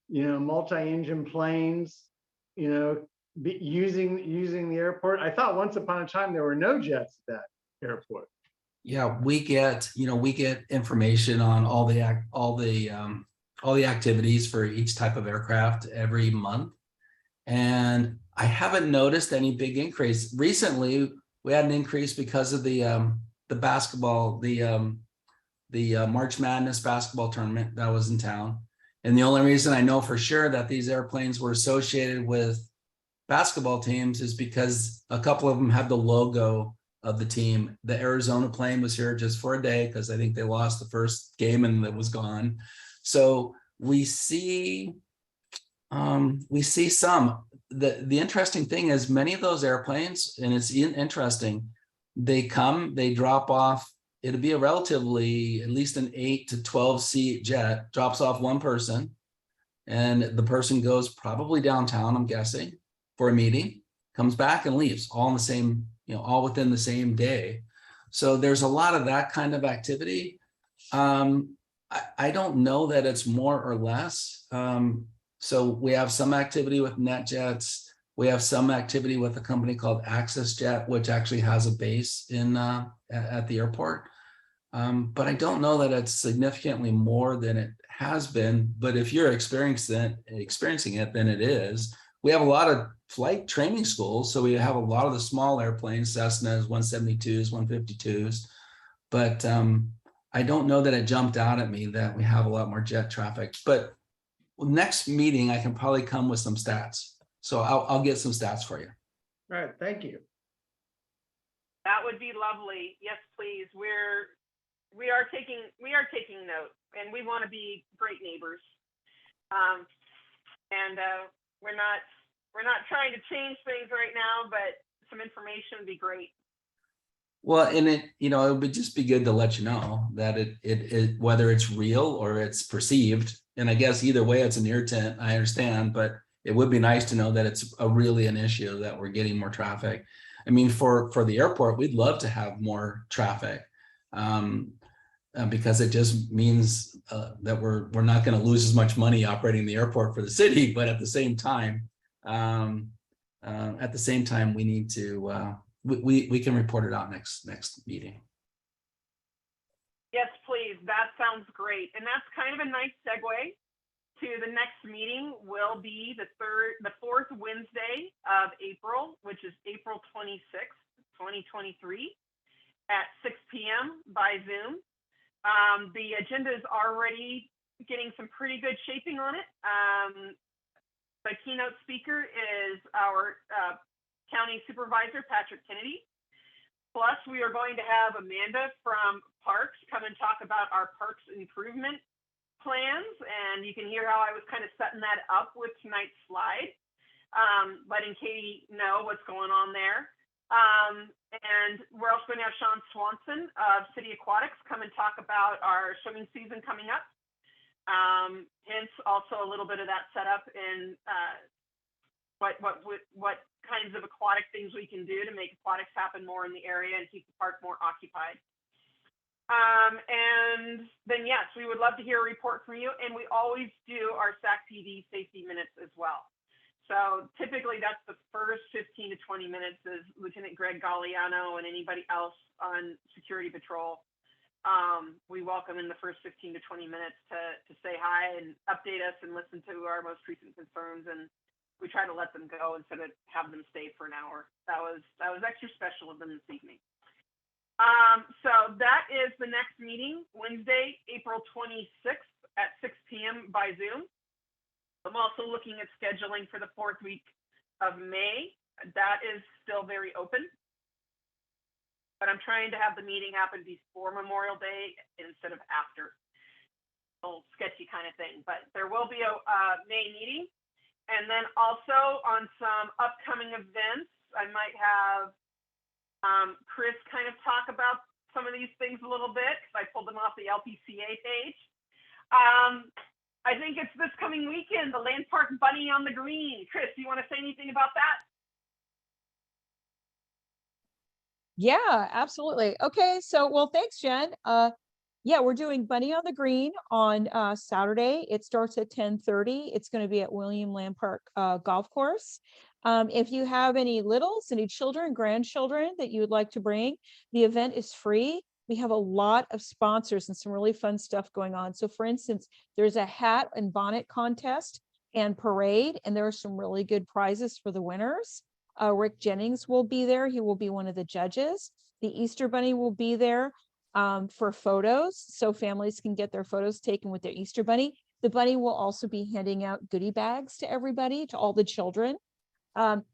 multi-engine planes, using the airport? I thought once upon a time there were no jets at that airport. Yeah, we get information on all the activities for each type of aircraft every month, and I haven't noticed any big increase. Recently, we had an increase because of the basketball, the March Madness basketball tournament that was in town, and the only reason I know for sure that these airplanes were associated with basketball teams is because a couple of them had the logo of the team. The Arizona plane was here just for a day because I think they lost the first game and it was gone. So we see some. The interesting thing is many of those airplanes, and it's interesting, they come, they drop off. It'll be a relatively, at least an 8 to 12 seat jet, drops off one person, and the person goes probably downtown, I'm guessing, for a meeting, comes back and leaves all in the same, all within the same day. So there's a lot of that kind of activity. I don't know that it's more or less. So we have some activity with NetJets. We have some activity with a company called Access Jet, which actually has a base in at the airport. But I don't know that it's significantly more than it has been. But if you're experiencing it, then it is. We have a lot of flight training schools, so we have a lot of the small airplanes, Cessnas, 172s, 152s. But I don't know that it jumped out at me that we have a lot more jet traffic. But next meeting, I can probably come with some stats. So I'll get some stats for you. All right, thank you. That would be lovely. Yes, please. We are taking note, and we want to be great neighbors. We're not trying to change things right now, but some information would be great. Well, and it would just be good to let you know that it whether it's real or it's perceived, and I guess either way it's an irritant, I understand, but it would be nice to know that it's really an issue, that we're getting more traffic. I mean, for the airport, we'd love to have more traffic. Because it just means that we're not going to lose as much money operating the airport for the city, but at the same time, we need to we can report it out next meeting. Yes, please. That sounds great, and that's kind of a nice segue to the next meeting. Will be the fourth Wednesday of April, which is April 26th, 2023, at 6 p.m. by Zoom. The agenda is already getting some pretty good shaping on it. The keynote speaker is our County Supervisor Patrick Kennedy. Plus, we are going to have Amanda from Parks come and talk about our Parks improvement plans. And you can hear how I was kind of setting that up with tonight's slide, letting Katie know what's going on there. And we're also going to have Sean Swanson of City Aquatics come and talk about our swimming season coming up. Hence also a little bit of that setup in what kinds of aquatic things we can do to make aquatics happen more in the area and keep the park more occupied. And then, yes, we would love to hear a report from you. And we always do our SacPD safety minutes as well. So typically that's the first 15 to 20 minutes is Lieutenant Greg Galliano and anybody else on security patrol. We welcome in the first 15 to 20 minutes to say hi and update us and listen to our most recent concerns. And we try to let them go instead of have them stay for an hour. That was extra special of them this evening. So that is the next meeting, Wednesday, April 26th at 6 p.m. by Zoom. I'm also looking at scheduling for the fourth week of May. That is still very open. But I'm trying to have the meeting happen before Memorial Day instead of after. A little sketchy kind of thing. But there will be a May meeting. And then also on some upcoming events, I might have Chris kind of talk about some of these things a little bit because I pulled them off the LPCA page. I think it's this coming weekend, the Land Park Bunny on the Green. Chris, do you want to say anything about that? Yeah, absolutely. Okay, so well, thanks, Jen. Yeah, we're doing Bunny on the Green on Saturday. It starts at 10:30. It's going to be at William Land Park Golf Course. If you have any littles, any children, grandchildren that you would like to bring, the event is free. We have a lot of sponsors and some really fun stuff going on. So for instance, there's a hat and bonnet contest and parade, and there are some really good prizes for the winners. Rick Jennings will be there. He will be one of the judges. The Easter Bunny will be there for photos, so families can get their photos taken with their Easter Bunny. The bunny will also be handing out goodie bags to everybody, to all the children.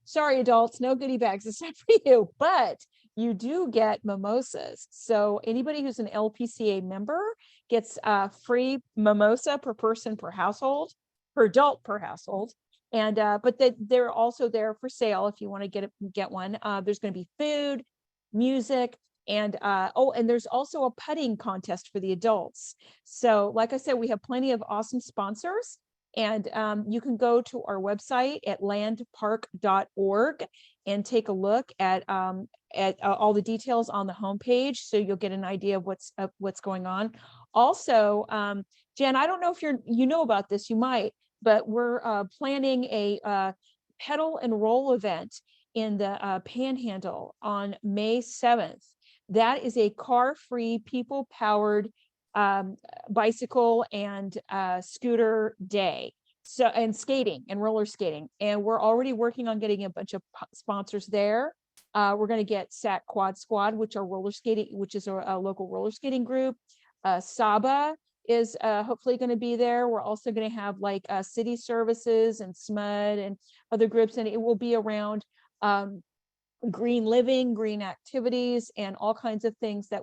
Sorry, adults, no goodie bags except for you, but you do get mimosas. So anybody who's an LPCA member gets a free mimosa per person per household, per adult per household. And but they're also there for sale if you want to get one. There's going to be food, music, and and there's also a putting contest for the adults. So like I said, we have plenty of awesome sponsors. And you can go to our website at landpark.org and take a look at all the details on the homepage, so you'll get an idea of what's going on. Also, Jen, I don't know if you know about this, you might, but we're planning a pedal and roll event in the Panhandle on May 7th. That is a car-free, people-powered bicycle and scooter day. So, and skating and roller skating. And we're already working on getting a bunch of sponsors there. We're going to get Sac Quad Squad, which is a local roller skating group. Saba is hopefully going to be there. We're also going to have like city services and SMUD and other groups, and it will be around green living, green activities, and all kinds of things that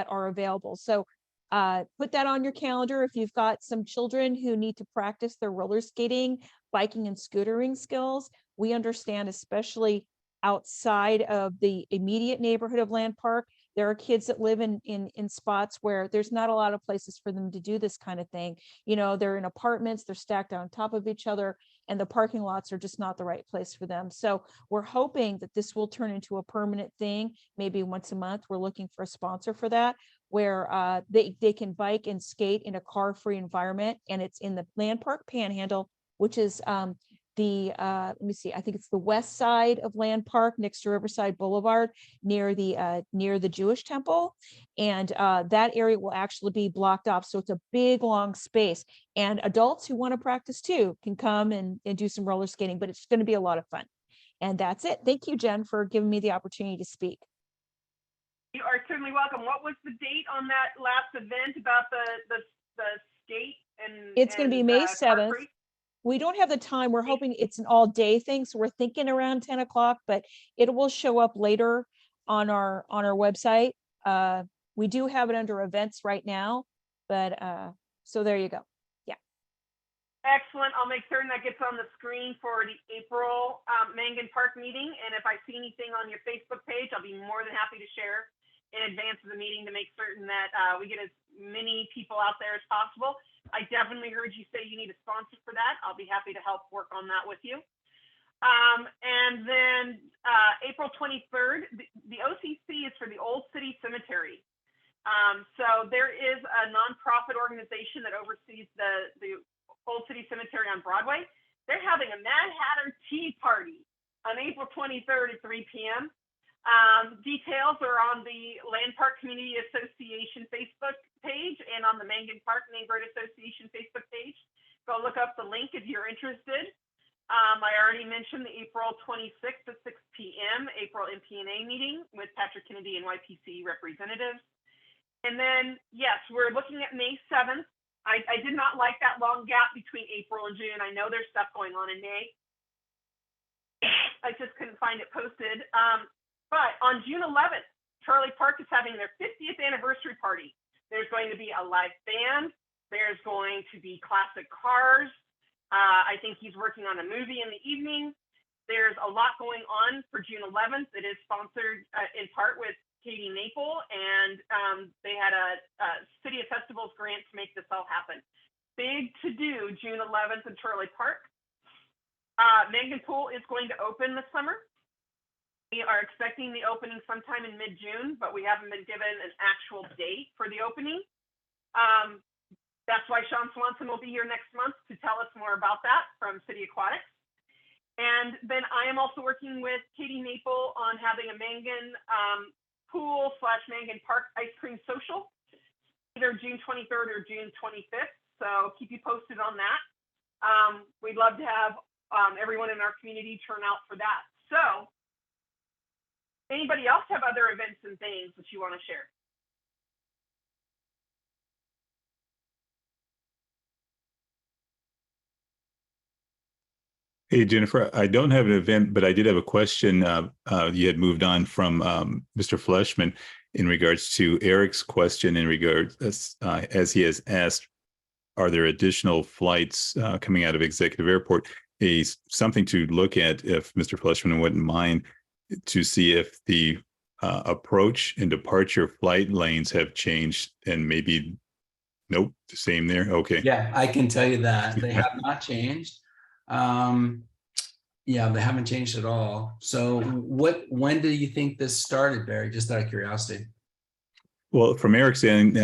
are available. So put that on your calendar. If you've got some children who need to practice their roller skating, biking, and scootering skills, we understand, especially outside of the immediate neighborhood of Land Park, There are kids that live in spots where there's not a lot of places for them to do this kind of thing. You know, they're in apartments, they're stacked on top of each other, and the parking lots are just not the right place for them. So we're hoping that this will turn into a permanent thing. Maybe once a month, we're looking for a sponsor for that, where they can bike and skate in a car-free environment. And it's in the Land Park Panhandle, which is let me see, I think it's the west side of Land Park next to Riverside Boulevard, near the Jewish temple. And that area will actually be blocked off. So it's a big, long space. And adults who want to practice too can come and do some roller skating, but it's going to be a lot of fun. And that's it. Thank you, Jen, for giving me the opportunity to speak. You are certainly welcome. What was the date on that last event about the skate? And it's going to be May 7th. Free? We don't have the time. We're hoping it's an all day thing. So we're thinking around 10 o'clock, but it will show up later on our website. We do have it under events right now, but so there you go. Yeah. Excellent. I'll make certain that gets on the screen for the April Mangan Park meeting. And if I see anything on your Facebook page, I'll be more than happy to share in advance of the meeting to make certain that we get as many people out there as possible. I definitely heard you say you need a sponsor for that. I'll be happy to help work on that with you. And then April 23rd, the OCC is for the Old City Cemetery. So there is a nonprofit organization that oversees the Old City Cemetery on Broadway. They're having a Mad Hatter Tea Party on April 23rd at 3 p.m. Details are on the Land Park Community Association Facebook page and on the Mangan Park Neighborhood Association Facebook page. Go look up the link if you're interested. I already mentioned the April 26th at 6 p.m. April MPNA meeting with Patrick Kennedy and YPCE representatives. And then, yes, we're looking at May 7th. I did not like that long gap between April and June. I know there's stuff going on in May. I just couldn't find it posted. But on June 11th, Charlie Park is having their 50th anniversary party. There's going to be a live band. There's going to be classic cars. I think he's working on a movie in the evening. There's a lot going on for June 11th. It is sponsored in part with Caity Maple, and they had a City of Festivals grant to make this all happen. Big to do June 11th in Charlie Park. Mangan Pool is going to open this summer. We are expecting the opening sometime in mid-June, but we haven't been given an actual date for the opening. That's why Sean Swanson will be here next month to tell us more about that from City Aquatics. And then I am also working with Caity Maple on having a Mangan Pool / Mangan Park ice cream social, either June 23rd or June 25th. So keep you posted on that. We'd love to have everyone in our community turn out for that. So anybody else have other events and things that you want to share? Hey, Jennifer, I don't have an event, but I did have a question. You had moved on from Mr. Fleshman in regards to Eric's question in regards, as he has asked, are there additional flights coming out of Executive Airport? Something to look at, if Mr. Fleshman wouldn't mind, to see if the approach and departure flight lanes have changed, and maybe, nope, the same there. Okay. Yeah, I can tell you that they have not changed. Yeah, they haven't changed at all. So when do you think this started, Barry? Just out of curiosity. Well, from Eric's end,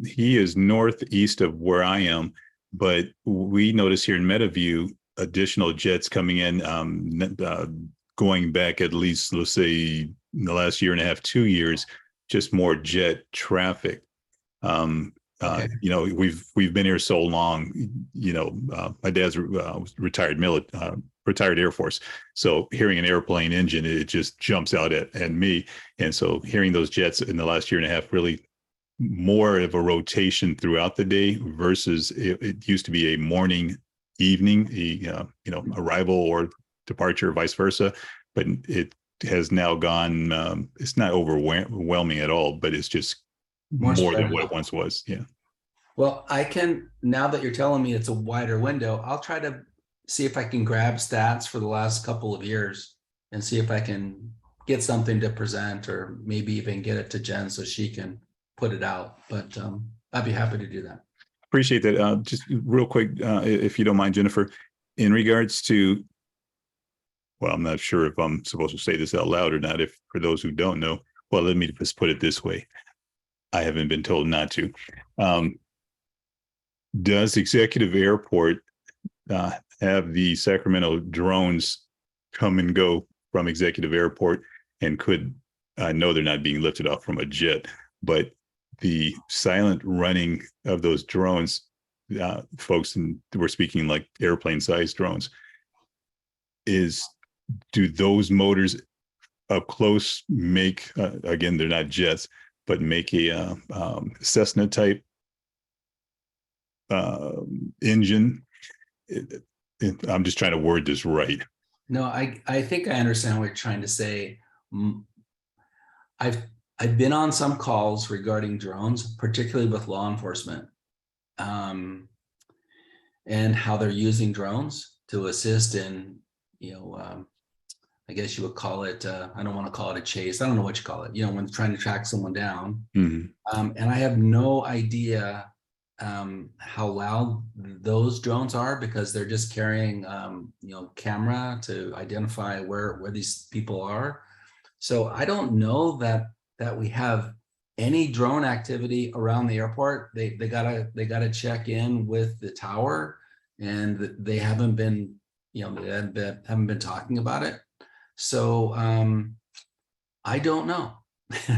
he is northeast of where I am, but we notice here in Meadowview additional jets coming in, going back at least, let's say, in the last year and a half, 2 years, just more jet traffic. Okay. You know, we've been here so long. You know, my dad's retired Air Force, so hearing an airplane engine, it just jumps out at me. And so hearing those jets in the last year and a half, really more of a rotation throughout the day versus it used to be a morning, evening, you know, arrival or departure, vice versa. But it has now gone. It's not overwhelming at all, but it's just more than what it once was. Yeah. Well, I can, now that you're telling me it's a wider window, I'll try to see if I can grab stats for the last couple of years and see if I can get something to present, or maybe even get it to Jen so she can put it out. But I'd be happy to do that. Appreciate that. Just real quick, if you don't mind, Jennifer, in regards to, well, I'm not sure if I'm supposed to say this out loud or not. If for those who don't know, well, let me just put it this way. I haven't been told not to. Does Executive Airport have the Sacramento drones come and go from Executive Airport? And could, I know they're not being lifted off from a jet, but the silent running of those drones, folks, and we're speaking like airplane-sized drones, do those motors up close make, again, they're not jets, but make a Cessna type engine? I'm just trying to word this right. No, I think I understand what you're trying to say. I've been on some calls regarding drones, particularly with law enforcement, and how they're using drones to assist in, I guess you would call it, I don't want to call it a chase. I don't know what you call it, when trying to track someone down. Mm-hmm. And I have no idea how loud those drones are, because they're just carrying, camera to identify where these people are. So I don't know that we have any drone activity around the airport. They gotta check in with the tower, and they haven't been, they haven't been talking about it. So I don't know.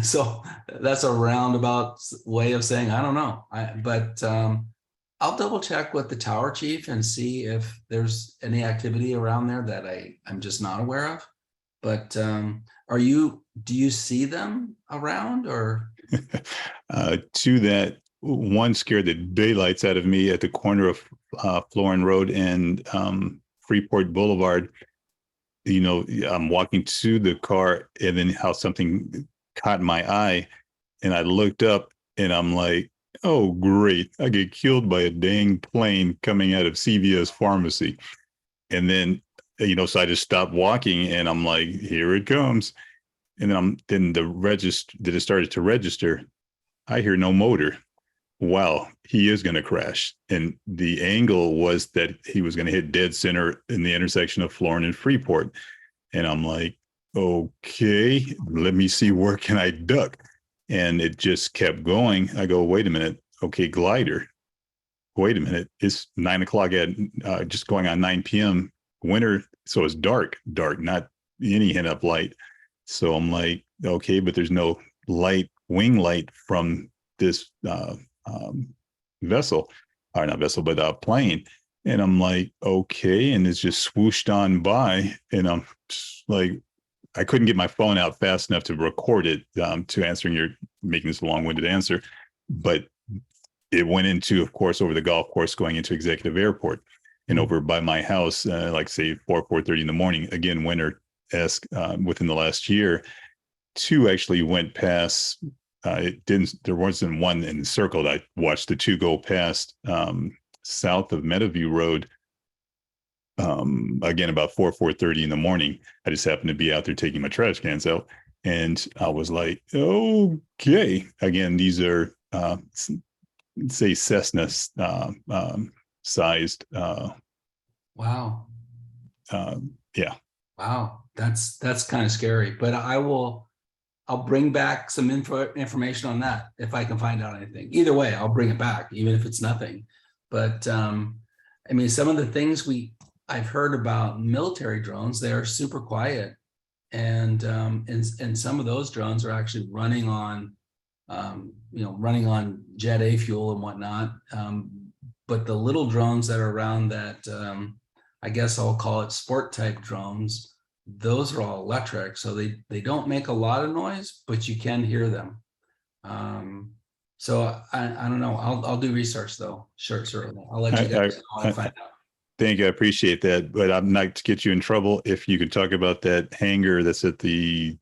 So that's a roundabout way of saying I don't know. But I'll double check with the tower chief and see if there's any activity around there that I'm just not aware of. But do you see them around, or? To that, one scared the daylights out of me at the corner of Florin Road and Freeport Boulevard. I'm walking to the car, and then how something caught my eye, and I looked up, and I'm like, oh, great. I get killed by a dang plane coming out of CVS pharmacy. And then, so I just stopped walking, and I'm like, here it comes. And then it started to register. I hear no motor. Wow, he is going to crash. And the angle was that he was going to hit dead center in the intersection of Florin and Freeport. And I'm like, okay, let me see, where can I duck? And it just kept going. I go, wait a minute. Okay, glider. Wait a minute. It's 9 o'clock at just going on 9 p.m. winter. So it's dark, not any hint of light. So I'm like, okay, but there's no wing light from this vessel, or not vessel, but plane. And I'm like, okay. And it's just swooshed on by. And I'm just like, I couldn't get my phone out fast enough to record it, to making this a long-winded answer. But it went into, of course, over the golf course going into Executive Airport, and over by my house, like say 4:30 in the morning, again, winter-esque, within the last year. Two actually went past. There wasn't one encircled. I watched the two go past south of Meadowview Road. Again, about 4:30 in the morning. I just happened to be out there taking my trash cans out, and I was like, okay. Again, these are say Cessna sized. Wow. Yeah. Wow, that's kind of scary. But I'll bring back some information on that if I can find out anything. Either way, I'll bring it back, even if it's nothing. But I mean, some of the things I've heard about military drones, they are super quiet, and some of those drones are actually running on, running on Jet A fuel and whatnot. But the little drones that are around that, I guess I'll call it sport type drones, those are all electric, so they don't make a lot of noise, but you can hear them. So I don't know. I'll do research though. Sure, certainly. I'll let you guys know how I find out. Thank you. I appreciate that. But I'm not to get you in trouble. If you could talk about that hangar that's at the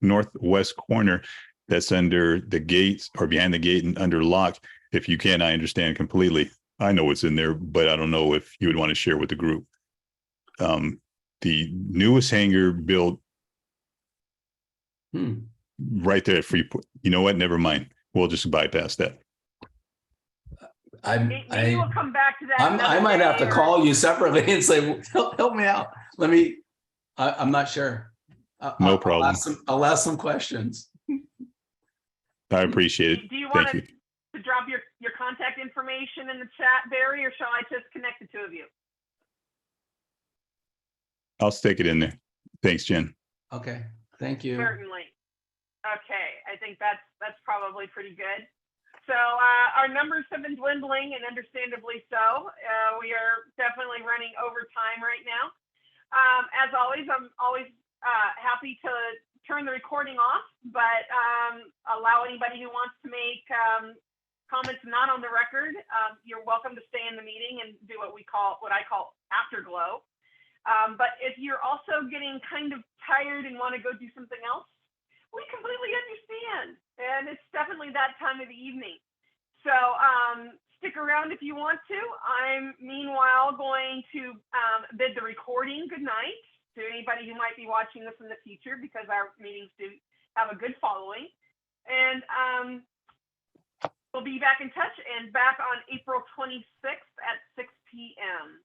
northwest corner, that's under the gates or behind the gate and under lock. If you can, I understand completely. I know what's in there, but I don't know if you would want to share with the group. The newest hangar built right there at Freeport. You know what? Never mind. We'll just bypass that. Maybe we'll come back to that. I might have to call you separately and say, help me out. I'm not sure. No problem. I'll ask some questions. I appreciate it. Do you want Thank you. to drop your contact information in the chat, Barry, or shall I just connect the two of you? I'll stick it in there. Thanks, Jen. Okay, thank you. Certainly. Okay, I think that's probably pretty good. So our numbers have been dwindling, and understandably so. We are definitely running over time right now. As always, I'm always happy to turn the recording off, but allow anybody who wants to make comments not on the record. You're welcome to stay in the meeting and do what I call afterglow. But if you're also getting kind of tired and want to go do something else, we completely understand. And it's definitely that time of the evening. So stick around if you want to. I'm meanwhile going to bid the recording good night to anybody who might be watching this in the future, because our meetings do have a good following. And we'll be back in touch and back on April 26th at 6 p.m.